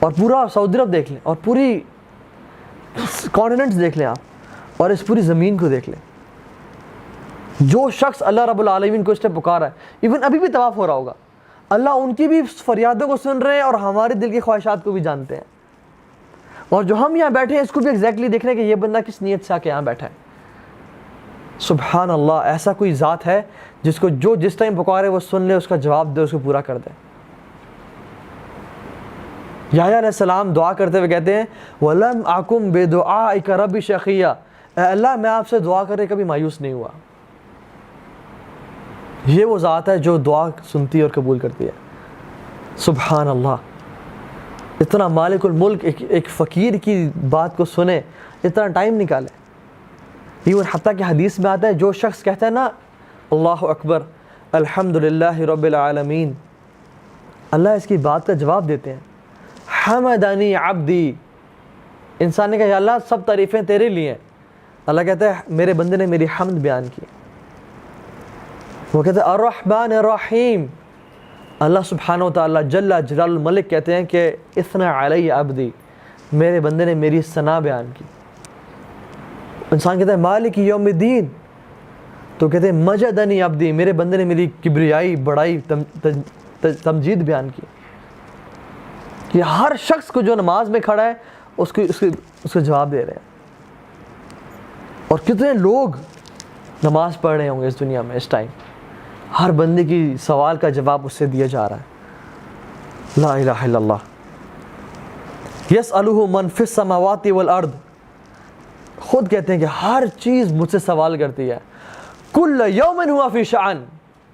اور پورا سعودی عرب دیکھ لیں، اور پوری کانٹیننٹس دیکھ لیں آپ، اور اس پوری زمین کو دیکھ لیں. جو شخص اللہ رب العالمین کو اس نے پکارا ہے، ایون ابھی بھی طواف ہو رہا ہوگا، اللہ ان کی بھی فریادوں کو سن رہے ہیں اور ہمارے دل کی خواہشات کو بھی جانتے ہیں. اور جو ہم یہاں بیٹھے ہیں اس کو بھی ایگزیکٹلی دیکھ رہے ہیں کہ یہ بندہ کس نیت سے آ کے یہاں بیٹھا ہے. سبحان اللہ. ایسا کوئی ذات ہے جس کو جو جس ٹائم پکارے وہ سن لے، اس کا جواب دے، اس کو پورا کر دے. یحییٰ علیہ السلام دعا کرتے ہوئے کہتے ہیں وَلَمْ أَكُمْ بِدُعَائِكَ رَبِّ شَقِيًّا، اے اللہ میں آپ سے دعا کرے کبھی مایوس نہیں ہوا. یہ وہ ذات ہے جو دعا سنتی اور قبول کرتی ہے. سبحان اللہ. اتنا مالک الملک ایک فقیر کی بات کو سنے، اتنا ٹائم نکالے. ایون حتیٰ کہ حدیث میں آتا ہے جو شخص کہتا ہے نا اللہ اکبر الحمدللہ رب العالمین، اللہ اس کی بات کا جواب دیتے ہیں. حمدنی عبدی، انسان نے کہا یا اللہ سب تعریفیں تیرے لیے ہیں. اللہ کہتا ہے میرے بندے نے میری حمد بیان کی. وہ کہتے ہیں الرحمن الرحیم، اللہ سبحانہ و تعالیٰ جل جلال الملک کہتے ہیں کہ اثنا علی عبدی، میرے بندے نے میری ثنا بیان کی. انسان کہتا ہے مالک یوم الدین، تو کہتے ہیں مجدنی عبدی، میرے بندے نے میری کبریائی بڑائی تمجید بیان کی. کہ ہر شخص کو جو نماز میں کھڑا ہے اس کو جواب دے رہے ہیں. اور کتنے لوگ نماز پڑھ رہے ہوں گے اس دنیا میں اس ٹائم، ہر بندے کی سوال کا جواب اس سے دیا جا رہا ہے. لا الہ الا اللہ. یسألہ من فی السماوات والارض، خود کہتے ہیں کہ ہر چیز مجھ سے سوال کرتی ہے. کل یوم ہوا فی شأن،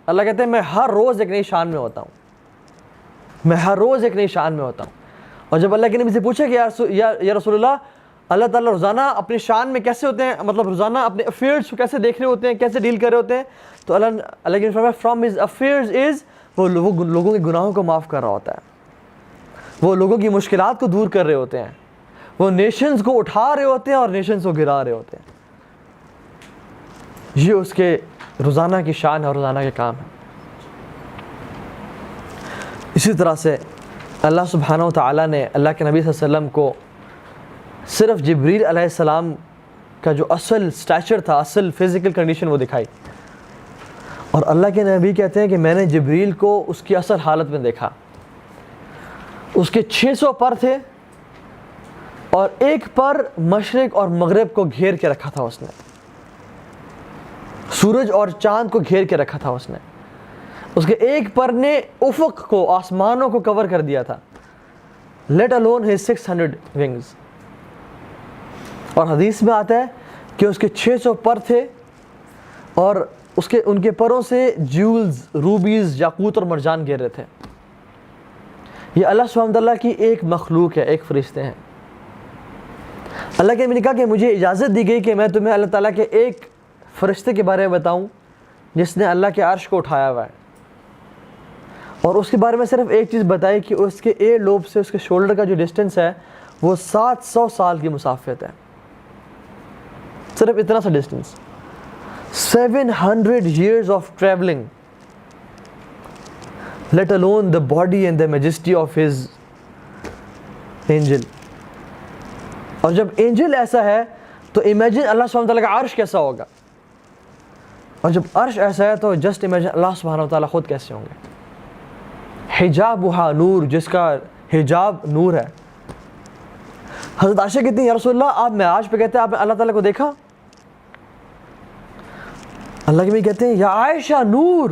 اللہ کہتے ہیں میں ہر روز ایک نئی شان میں ہوتا ہوں، میں ہر روز ایک نئی شان میں ہوتا ہوں. اور جب اللہ کے نبی سے پوچھا کہ یا رسول اللہ تعالیٰ روزانہ اپنی شان میں کیسے ہوتے ہیں، مطلب روزانہ اپنے افیئرس کو کیسے دیکھ رہے ہوتے ہیں، کیسے ڈیل کر رہے ہوتے ہیں، تو اللہ کے نبی فرمایا فرام ہز افیئرز از، وہ لوگوں کے گناہوں کو معاف کر رہا ہوتا ہے، وہ لوگوں کی مشکلات کو دور کر رہے ہوتے ہیں، وہ نیشنز کو اٹھا رہے ہوتے ہیں اور نیشنز کو گرا رہے ہوتے ہیں. یہ اس کے روزانہ کی شان ہے اور روزانہ کے کام ہے. اسی طرح سے اللہ سبحانہ و تعالیٰ نے اللہ کے نبی صلی اللہ علیہ وسلم کو صرف جبریل علیہ السلام کا جو اصل سٹیچر تھا، اصل فزیکل کنڈیشن وہ دکھائی. اور اللہ کے نبی کہتے ہیں کہ میں نے جبریل کو اس کی اصل حالت میں دیکھا. اس کے 600 پر تھے اور ایک پر مشرق اور مغرب کو گھیر کے رکھا تھا اس نے، سورج اور چاند کو گھیر کے رکھا تھا اس نے. اس کے ایک پر نے افق کو، آسمانوں کو کور کر دیا تھا. Let alone his 600 wings. اور حدیث میں آتا ہے کہ اس کے 600 پر تھے اور ان کے پروں سے جیولز، روبیز، یاقوت اور مرجان گر رہے تھے. یہ اللہ سبحانہ وتعالیٰ کی ایک مخلوق ہے، ایک فرشتے ہیں. اللہ کے نبی نے کہا کہ مجھے اجازت دی گئی کہ میں تمہیں اللہ تعالیٰ کے ایک فرشتے کے بارے میں بتاؤں جس نے اللہ کے عرش کو اٹھایا ہوا ہے. اور اس کے بارے میں صرف ایک چیز بتائی کہ اس کے ایئر لوب سے اس کے شولڈر کا جو ڈسٹنس ہے وہ 700 سال کی مسافت ہے. صرف اتنا سا distance. 700 years of traveling, let alone the body and the majesty of his angel. اور جب اینجل ایسا ہے تو امیجن اللہ سبحانہ وتعالیٰ کا عرش کیسا ہوگا. اور جب عرش ایسا ہے تو جسٹ امیجن اللہ سبحانہ وتعالیٰ خود کیسے ہوں گے. حجابها نور، جس کا حجاب نور ہے. حضرت عائشہ کہتی ہیں یا رسول اللہ آپ معراج پہ کہتے ہیں آپ نے اللہ تعالیٰ کو دیکھا؟ اللہ کے بھی کہتے ہیں یا عائشہ نور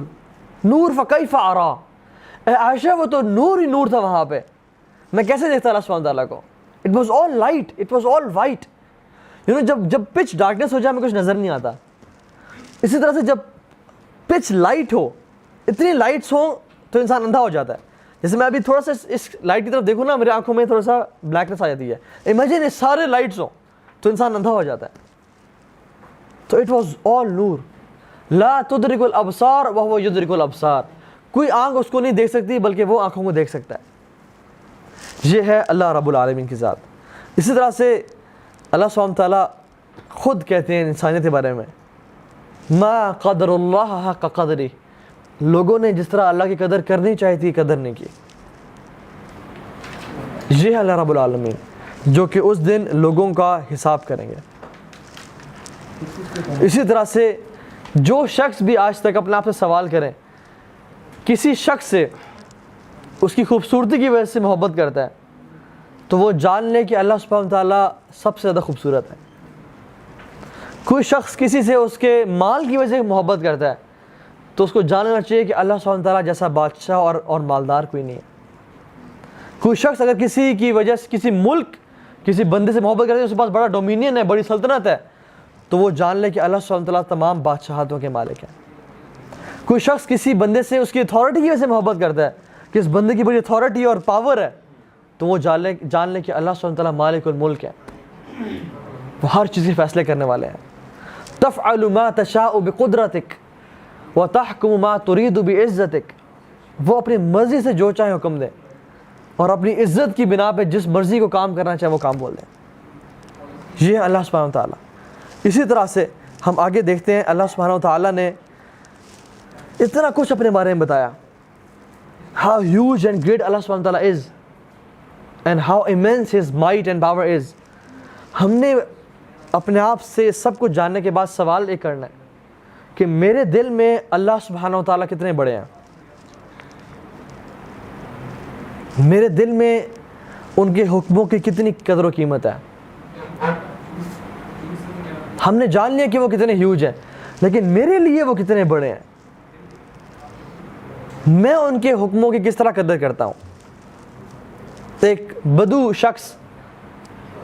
نور فکیف ارا، اے عائشہ وہ تو نور ہی نور تھا وہاں پہ، میں کیسے دیکھتا اللہ سبحانہ تعالیٰ کو. It was all light, it was all white. جب پچ ڈارکنیس ہو جائے ہمیں کچھ نظر نہیں آتا. اسی طرح سے جب پچ لائٹ ہو، اتنی لائٹس ہوں تو انسان اندھا ہو جاتا ہے. جیسے میں ابھی تھوڑا سا اس لائٹ کی طرف دیکھوں نا، میری آنکھوں میں تھوڑا سا بلیکنیس آ جاتی ہے. امیجن سارے لائٹس ہوں تو انسان اندھا ہو جاتا ہے. تو اٹ واز آل نور. لا تدرک الابصار وهو یدرک الابصار، کوئی آنکھ اس کو نہیں دیکھ سکتی بلکہ وہ آنکھوں کو دیکھ سکتا ہے. یہ ہے اللہ رب العالمین کی ذات. اسی طرح سے اللہ سبحانہ تعالیٰ خود کہتے ہیں انسانیت کے بارے میں ما قدر اللہ حق قدری، لوگوں نے جس طرح اللہ کی قدر کرنی چاہیے تھی قدر نہیں کی. یہ ہے اللہ رب العالمین جو کہ اس دن لوگوں کا حساب کریں گے. اسی طرح سے جو شخص بھی آج تک اپنے آپ سے سوال کریں، کسی شخص سے اس کی خوبصورتی کی وجہ سے محبت کرتا ہے تو وہ جان لے کہ اللہ سبحانہ تعالیٰ سب سے زیادہ خوبصورت ہے. کوئی شخص کسی سے اس کے مال کی وجہ سے محبت کرتا ہے تو اس کو جاننا چاہیے کہ اللہ سبحانہ تعالیٰ جیسا بادشاہ اور مالدار کوئی نہیں ہے. کوئی شخص اگر کسی کی وجہ سے کسی ملک، کسی بندے سے محبت کرتا ہے، اس کے پاس بڑا ڈومینین ہے، بڑی سلطنت ہے، تو وہ جان لے کہ اللہ سبحانہ تعالیٰ تمام بادشاہتوں کے مالک ہیں. کوئی شخص کسی بندے سے اس کی اتھارٹی کی وجہ سے محبت کرتا ہے کہ اس بندے کی بڑی اتھارٹی اور پاور ہے، تو وہ جان لے کہ اللہ سبحانہ تعالیٰ مالک الملک ہے، وہ ہر چیز کے فیصلے کرنے والے ہیں. تفعل ما تشاء بقدرتک وتحکم ما ترید بعزتک، وہ اپنی مرضی سے جو چاہے حکم دے اور اپنی عزت کی بنا پہ جس مرضی کو کام کرنا چاہے وہ کام بول دیں. یہ ہے اللہ سبحانہ تعالیٰ. اسی طرح سے ہم آگے دیکھتے ہیں اللہ سبحانہ تعالیٰ نے اتنا کچھ اپنے بارے میں بتایا. How huge and great Allah subhanahu wa ta'ala is and how immense his might and power is. ہم نے اپنے آپ سے سب کچھ جاننے کے بعد سوال یہ کرنا ہے کہ میرے دل میں اللہ سبحانہ و تعالیٰ کتنے بڑے ہیں، میرے دل میں ان کے حکموں کی کتنی قدر و قیمت ہے. ہم نے جان لیا کہ وہ کتنے ہیوج ہیں، لیکن میرے لیے وہ کتنے بڑے ہیں، میں ان کے حکموں کی کس طرح قدر کرتا ہوں. ایک بدو شخص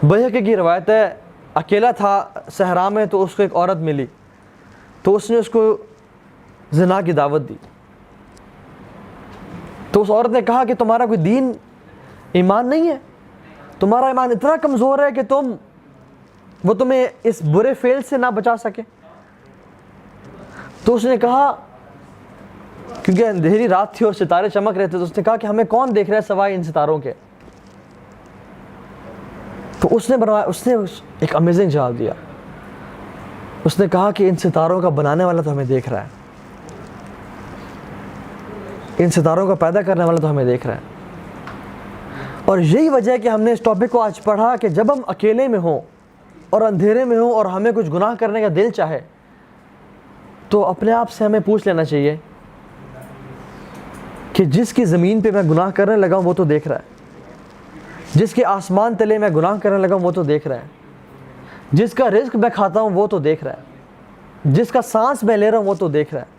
بیہقی کی روایت ہے، اکیلا تھا صحرا میں تو اس کو ایک عورت ملی، تو اس نے اس کو زنا کی دعوت دی. تو اس عورت نے کہا کہ تمہارا کوئی دین ایمان نہیں ہے، تمہارا ایمان اتنا کمزور ہے کہ وہ تمہیں اس برے فعل سے نہ بچا سکے. تو اس نے کہا، کیونکہ اندھیری رات تھی اور ستارے چمک رہے تھے، تو اس نے کہا کہ ہمیں کون دیکھ رہا ہے سوائے ان ستاروں کے. تو اس نے ایک امیزنگ جواب دیا. اس نے کہا کہ ان ستاروں کا بنانے والا تو ہمیں دیکھ رہا ہے، ان ستاروں کا پیدا کرنے والا تو ہمیں دیکھ رہا ہے. اور یہی وجہ ہے کہ ہم نے اس ٹاپک کو آج پڑھا کہ جب ہم اکیلے میں ہوں اور اندھیرے میں ہوں اور ہمیں کچھ گناہ کرنے کا دل چاہے، تو اپنے آپ سے ہمیں پوچھ لینا چاہیے کہ جس کی زمین پہ میں گناہ کرنے لگا ہوں وہ تو دیکھ رہا ہے، جس کے آسمان تلے میں گناہ کرنے لگا ہوں وہ تو دیکھ رہا ہے، جس کا رزق میں کھاتا ہوں وہ تو دیکھ رہا ہے، جس کا سانس میں لے رہا ہوں وہ تو دیکھ رہا ہے.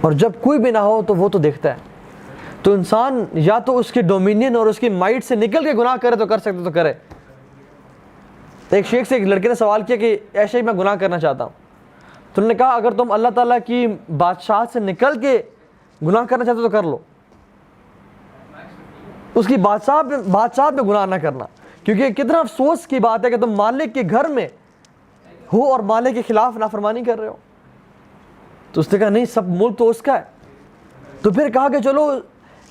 اور جب کوئی بھی نہ ہو تو وہ تو دیکھتا ہے. تو انسان یا تو اس کے ڈومینین اور اس کی مائٹ سے نکل کے گناہ کرے تو کر سکتے تو کرے. ایک شیخ سے ایک لڑکے نے سوال کیا کہ ایسے ہی میں گناہ کرنا چاہتا ہوں. تو انہوں نے کہا اگر تم اللہ تعالیٰ کی بادشاہت سے نکل کے گناہ کرنا چاہتے تو کر لو، اس کی بادشاہت میں گناہ نہ کرنا، کیونکہ کتنا افسوس کی بات ہے کہ تم مالک کے گھر میں ہو اور مالک کے خلاف نافرمانی کر رہے ہو. تو اس نے کہا نہیں، سب ملک تو اس کا ہے. تو پھر کہا کہ چلو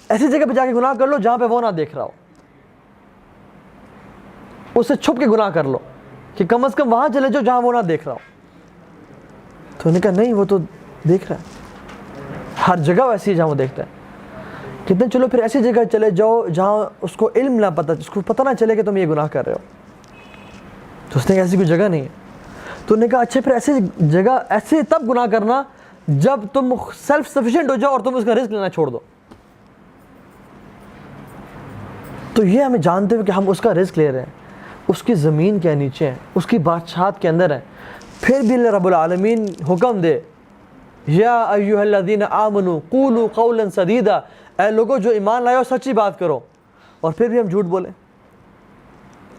ایسی جگہ پہ جا کے گناہ کر لو جہاں پہ وہ نہ دیکھ رہا ہو، اس سے چھپ کے گناہ کر لو کہ کم از کم وہاں چلے جاؤ جہاں وہ نہ دیکھ رہا ہو. تو انہوں نے کہا نہیں، وہ تو دیکھ رہا ہے، ہر جگہ ویسی ہے جہاں وہ دیکھتا ہے. کتنے چلو پھر ایسی جگہ چلے جاؤ جہاں اس کو علم نہ پتہ، اس کو پتہ نہ چلے کہ تم یہ گناہ کر رہے ہو. تو اس نے کہا ایسی کوئی جگہ نہیں ہے. تو انہوں نے کہا اچھا پھر ایسی جگہ، ایسے تب گناہ کرنا جب تم سیلف سفیشینٹ ہو جاؤ اور تم اس کا رزق لینا چھوڑ دو. تو یہ ہمیں جانتے ہوئے کہ ہم اس کا رزق لے رہے ہیں، اس کی زمین کے نیچے ہیں، اس کی بادشاہت کے اندر ہیں، پھر بھی اللہ رب العالمین حکم دے یا ایھا الذین آمنوا قولوا قولا سدیدا، اے لوگوں جو ایمان لائے ہو سچی بات کرو، اور پھر بھی ہم جھوٹ بولیں.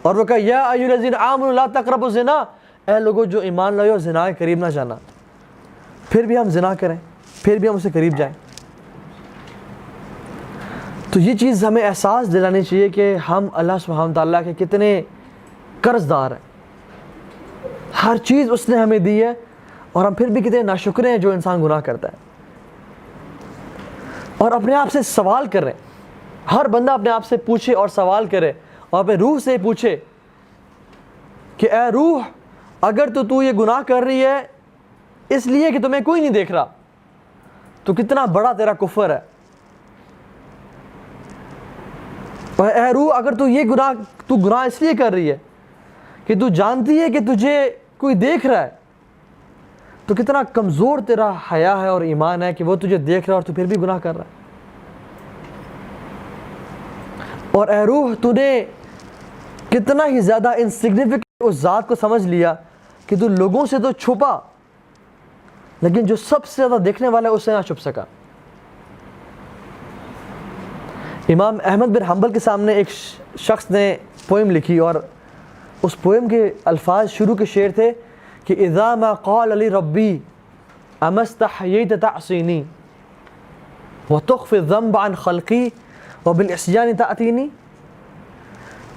اور وہ کہا یا ایھا الذین آمنوا لا تقربوا الزنا، اے لوگوں جو ایمان لائے ہو زنا کے قریب نہ جانا، پھر بھی ہم زنا کریں، پھر بھی ہم اسے قریب جائیں. تو یہ چیز ہمیں احساس دلانی چاہیے کہ ہم اللہ سبحانہ تعالیٰ کے کتنے قرض دار ہیں. ہر چیز اس نے ہمیں دی ہے اور ہم پھر بھی کتنے ناشکرے ہیں جو انسان گناہ کرتا ہے. اور اپنے آپ سے سوال کریں، ہر بندہ اپنے آپ سے پوچھے اور سوال کرے اور اپنے روح سے پوچھے کہ اے روح، اگر تو یہ گناہ کر رہی ہے اس لیے کہ تمہیں کوئی نہیں دیکھ رہا تو کتنا بڑا تیرا کفر ہے. اور اے روح، اگر تو گناہ اس لیے کر رہی ہے کہ تو جانتی ہے کہ تجھے کوئی دیکھ رہا ہے تو کتنا کمزور تیرا حیا ہے اور ایمان ہے کہ وہ تجھے دیکھ رہا ہے اور تو پھر بھی گناہ کر رہا ہے. اور اے روح، تو نے کتنا ہی زیادہ انسگنیفیکنٹ اس ذات کو سمجھ لیا کہ تو لوگوں سے تو چھپا لیکن جو سب سے زیادہ دیکھنے والا ہے اس سے نہ چھپ سکا. امام احمد بن حنبل کے سامنے ایک شخص نے پوئم لکھی اور اس پوئم کے الفاظ شروع کے شعر تھے کہ اذا ما قال لی ربی اما استحییت تعصینی وتخفی الذنب عن خلقی وبالعصیان تأتینی،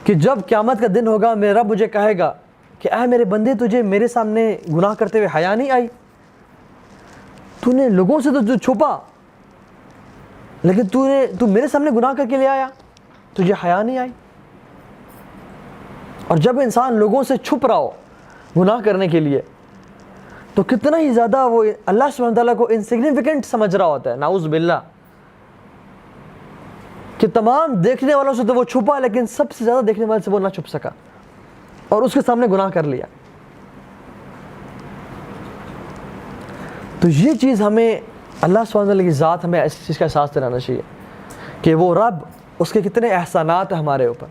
کہ جب قیامت کا دن ہوگا میرا رب مجھے کہے گا کہ اے میرے بندے، تجھے میرے سامنے گناہ کرتے ہوئے حیا نہیں آئی؟ تو نے لوگوں سے تو چھپا لیکن تو میرے سامنے گناہ کر کے لے آیا، تجھے حیا نہیں آئی. اور جب انسان لوگوں سے چھپ رہا ہو گناہ کرنے کے لیے تو کتنا ہی زیادہ وہ اللہ سبحانہ تعالیٰ کو انسگنیفیکنٹ سمجھ رہا ہوتا ہے. نعوذ باللہ، کہ تمام دیکھنے والوں سے تو وہ چھپا لیکن سب سے زیادہ دیکھنے والے سے وہ نہ چھپ سکا اور اس کے سامنے گناہ کر لیا. تو یہ چیز ہمیں اللہ سبحانہ تعالیٰ کی ذات، ہمیں اس چیز کا احساس دلانا چاہیے کہ وہ رب، اس کے کتنے احسانات ہیں ہمارے اوپر،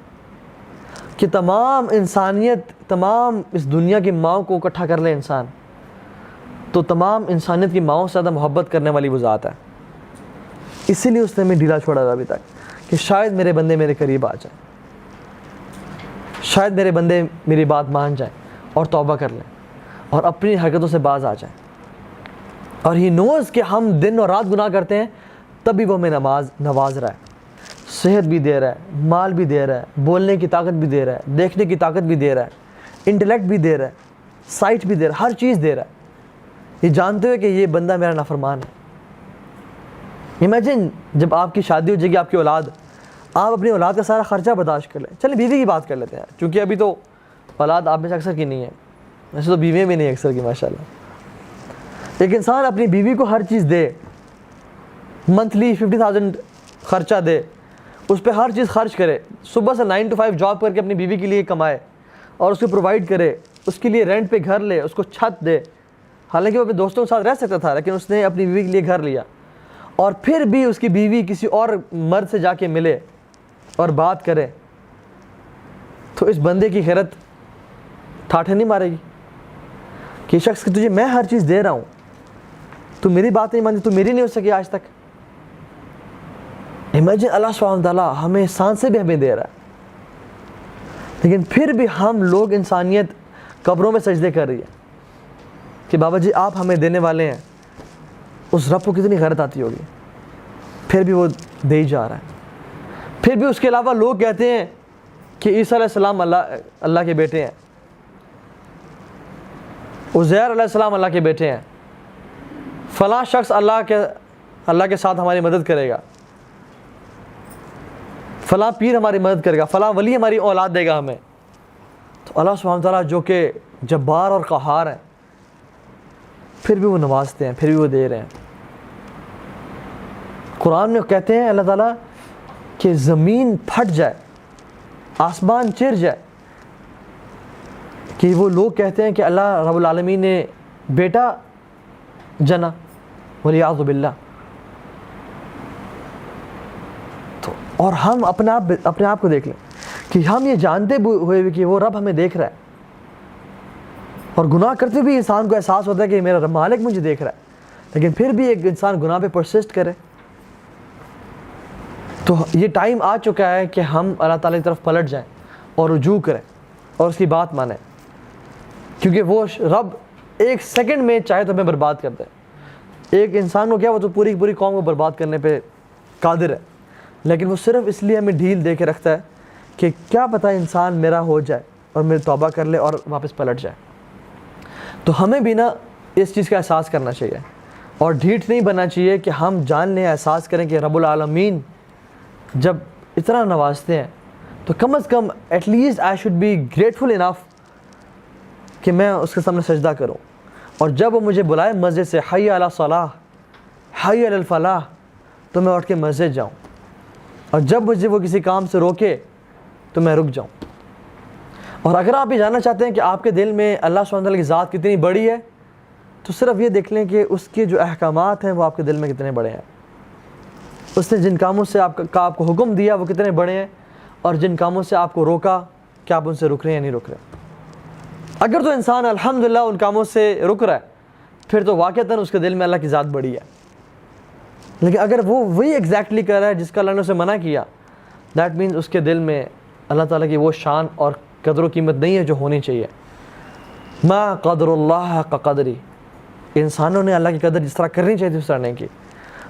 کہ تمام انسانیت، تمام اس دنیا کی ماؤں کو اکٹھا کر لے انسان تو تمام انسانیت کی ماؤں سے زیادہ محبت کرنے والی وہ ذات ہے. اسی لیے اس نے ہمیں ڈھیلا چھوڑا تھا ابھی تک کہ شاید میرے بندے میرے قریب آ جائیں. شاید میرے بندے میری بات مان جائیں اور توبہ کر لیں اور اپنی حرکتوں سے باز آ جائیں. اور ہی نوز کہ ہم دن اور رات گناہ کرتے ہیں, تب بھی وہ ہمیں نواز رہا ہے, صحت بھی دے رہا ہے, مال بھی دے رہا ہے, بولنے کی طاقت بھی دے رہا ہے, دیکھنے کی طاقت بھی دے رہا ہے, انٹلیکٹ بھی دے رہا ہے, سائٹ بھی دے رہا ہے, ہر چیز دے رہا ہے, یہ جانتے ہوئے کہ یہ بندہ میرا نافرمان ہے. امیجن جب آپ کی شادی ہو جائے گی, آپ کی اولاد, آپ اپنی اولاد کا سارا خرچہ برداشت کر لیں. چلیں بیوی کی بات کر لیتے ہیں, کیونکہ ابھی تو اولاد آپ میں سے اکثر کی نہیں ہے, ویسے تو بیویاں بھی نہیں اکثر کی ماشاء اللہ. ایک انسان اپنی بیوی کو ہر چیز دے, منتھلی 50,000 خرچہ دے, اس پہ ہر چیز خرچ کرے, صبح سے 9 to 5 جاب کر کے اپنی بیوی کے لیے کمائے اور اس کو پرووائڈ کرے, اس کے لیے رینٹ پہ گھر لے, اس کو چھت دے. حالانکہ وہ اپنے دوستوں کے ساتھ رہ سکتا تھا, لیکن اس نے اپنی بیوی کے لیے گھر لیا. اور پھر بھی اس کی بیوی کسی اور مرد سے جا کے ملے اور بات کرے, تو اس بندے کی غیرت ٹھاٹھے نہیں مارے گی کہ شخص کہ تجھے میں ہر چیز دے رہا ہوں, تو میری بات نہیں مانتی, تو میری نہیں ہو سکی آج تک. امیجن اللہ سبحانہ وتعالیٰ ہمیں احسان سے بھی ہمیں دے رہا ہے, لیکن پھر بھی ہم لوگ, انسانیت قبروں میں سجدے کر رہی ہے کہ بابا جی آپ ہمیں دینے والے ہیں. اس رب کو کتنی غیرت آتی ہوگی, پھر بھی وہ دے ہی جا رہا ہے. پھر بھی اس کے علاوہ لوگ کہتے ہیں کہ عیسیٰ علیہ السلام اللہ کے بیٹے ہیں, عزیر علیہ السلام اللہ کے بیٹے ہیں, فلاں شخص اللہ کے ساتھ ہماری مدد کرے گا, فلاں پیر ہماری مدد کرے گا, فلاں ولی ہماری اولاد دے گا ہمیں. تو اللہ سبحانہ تعالیٰ جو کہ جبار اور قہار ہیں, پھر بھی وہ نوازتے ہیں, پھر بھی وہ دے رہے ہیں. قرآن میں کہتے ہیں اللہ تعالیٰ کہ زمین پھٹ جائے, آسمان چر جائے, کہ وہ لوگ کہتے ہیں کہ اللہ رب العالمین نے بیٹا جنا, ولیعوذ باللہ. تو اور ہم اپنے آپ کو دیکھ لیں کہ ہم یہ جانتے ہوئے بھی کہ وہ رب ہمیں دیکھ رہا ہے, اور گناہ کرتے بھی انسان کو احساس ہوتا ہے کہ میرا رب مالک مجھے دیکھ رہا ہے, لیکن پھر بھی ایک انسان گناہ پہ پرسسٹ کرے. تو یہ ٹائم آ چکا ہے کہ ہم اللہ تعالیٰ کی طرف پلٹ جائیں اور رجوع کریں اور اس کی بات مانیں, کیونکہ وہ رب ایک سیکنڈ میں چاہے تو ہمیں برباد کر دے. ایک انسان کو کیا, وہ تو پوری قوم کو برباد کرنے پہ قادر ہے, لیکن وہ صرف اس لیے ہمیں ڈھیل دے کے رکھتا ہے کہ کیا پتہ انسان میرا ہو جائے اور میری توبہ کر لے اور واپس پلٹ جائے. تو ہمیں بھی نا اس چیز کا احساس کرنا چاہیے اور ڈھیٹ نہیں بننا چاہیے کہ ہم جان لیں, احساس کریں کہ رب العالمین جب اتنا نوازتے ہیں تو کم از کم at least I should be grateful enough کہ میں اس کے سامنے سجدہ کروں. اور جب وہ مجھے بلائے مسجد سے, حی علی الصلاح, حی علی الفلاح, تو میں اٹھ کے مسجد جاؤں, اور جب مجھے وہ کسی کام سے روکے تو میں رک جاؤں. اور اگر آپ یہ جاننا چاہتے ہیں کہ آپ کے دل میں اللہ سبحانہ وتعالیٰ کی ذات کتنی بڑی ہے, تو صرف یہ دیکھ لیں کہ اس کے جو احکامات ہیں وہ آپ کے دل میں کتنے بڑے ہیں. اس نے جن کاموں سے آپ کو حکم دیا وہ کتنے بڑے ہیں, اور جن کاموں سے آپ کو روکا کیا آپ ان سے رک رہے ہیں یا نہیں رک رہے. اگر تو انسان الحمدللہ ان کاموں سے رک رہا ہے, پھر تو واقعتاً اس کے دل میں اللہ کی ذات بڑی ہے. لیکن اگر وہ وہی ایگزیکٹلی کر رہا ہے جس کا اللہ نے اسے منع کیا, دیٹ مینز اس کے دل میں اللہ تعالیٰ کی وہ شان اور قدر و قیمت نہیں ہے جو ہونی چاہیے. ما قدر اللہ حق قدری, انسانوں نے اللہ کی قدر جس طرح کرنی چاہیے تھی اس طرح نہیں کی.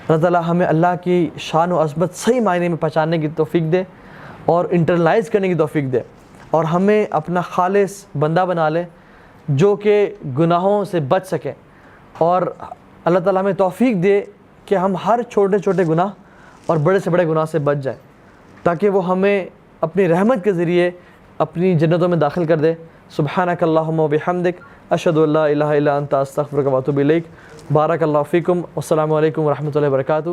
اللہ تعالیٰ ہمیں اللہ کی شان و عظمت صحیح معنی میں پہچاننے کی توفیق دے اور انٹرنلائز کرنے کی توفیق دے, اور ہمیں اپنا خالص بندہ بنا لے جو کہ گناہوں سے بچ سکے, اور اللہ تعالیٰ ہمیں توفیق دے کہ ہم ہر چھوٹے چھوٹے گناہ اور بڑے سے بڑے گناہ سے بچ جائیں, تاکہ وہ ہمیں اپنی رحمت کے ذریعے اپنی جنتوں میں داخل کر دے. سبحانک اللہم و بحمدک, اشہد ان لا الہ الا انت, استغفرک و اتوب الیک. بارک اللہ فیکم, والسلام علیکم ورحمۃ اللہ وبرکاتہ.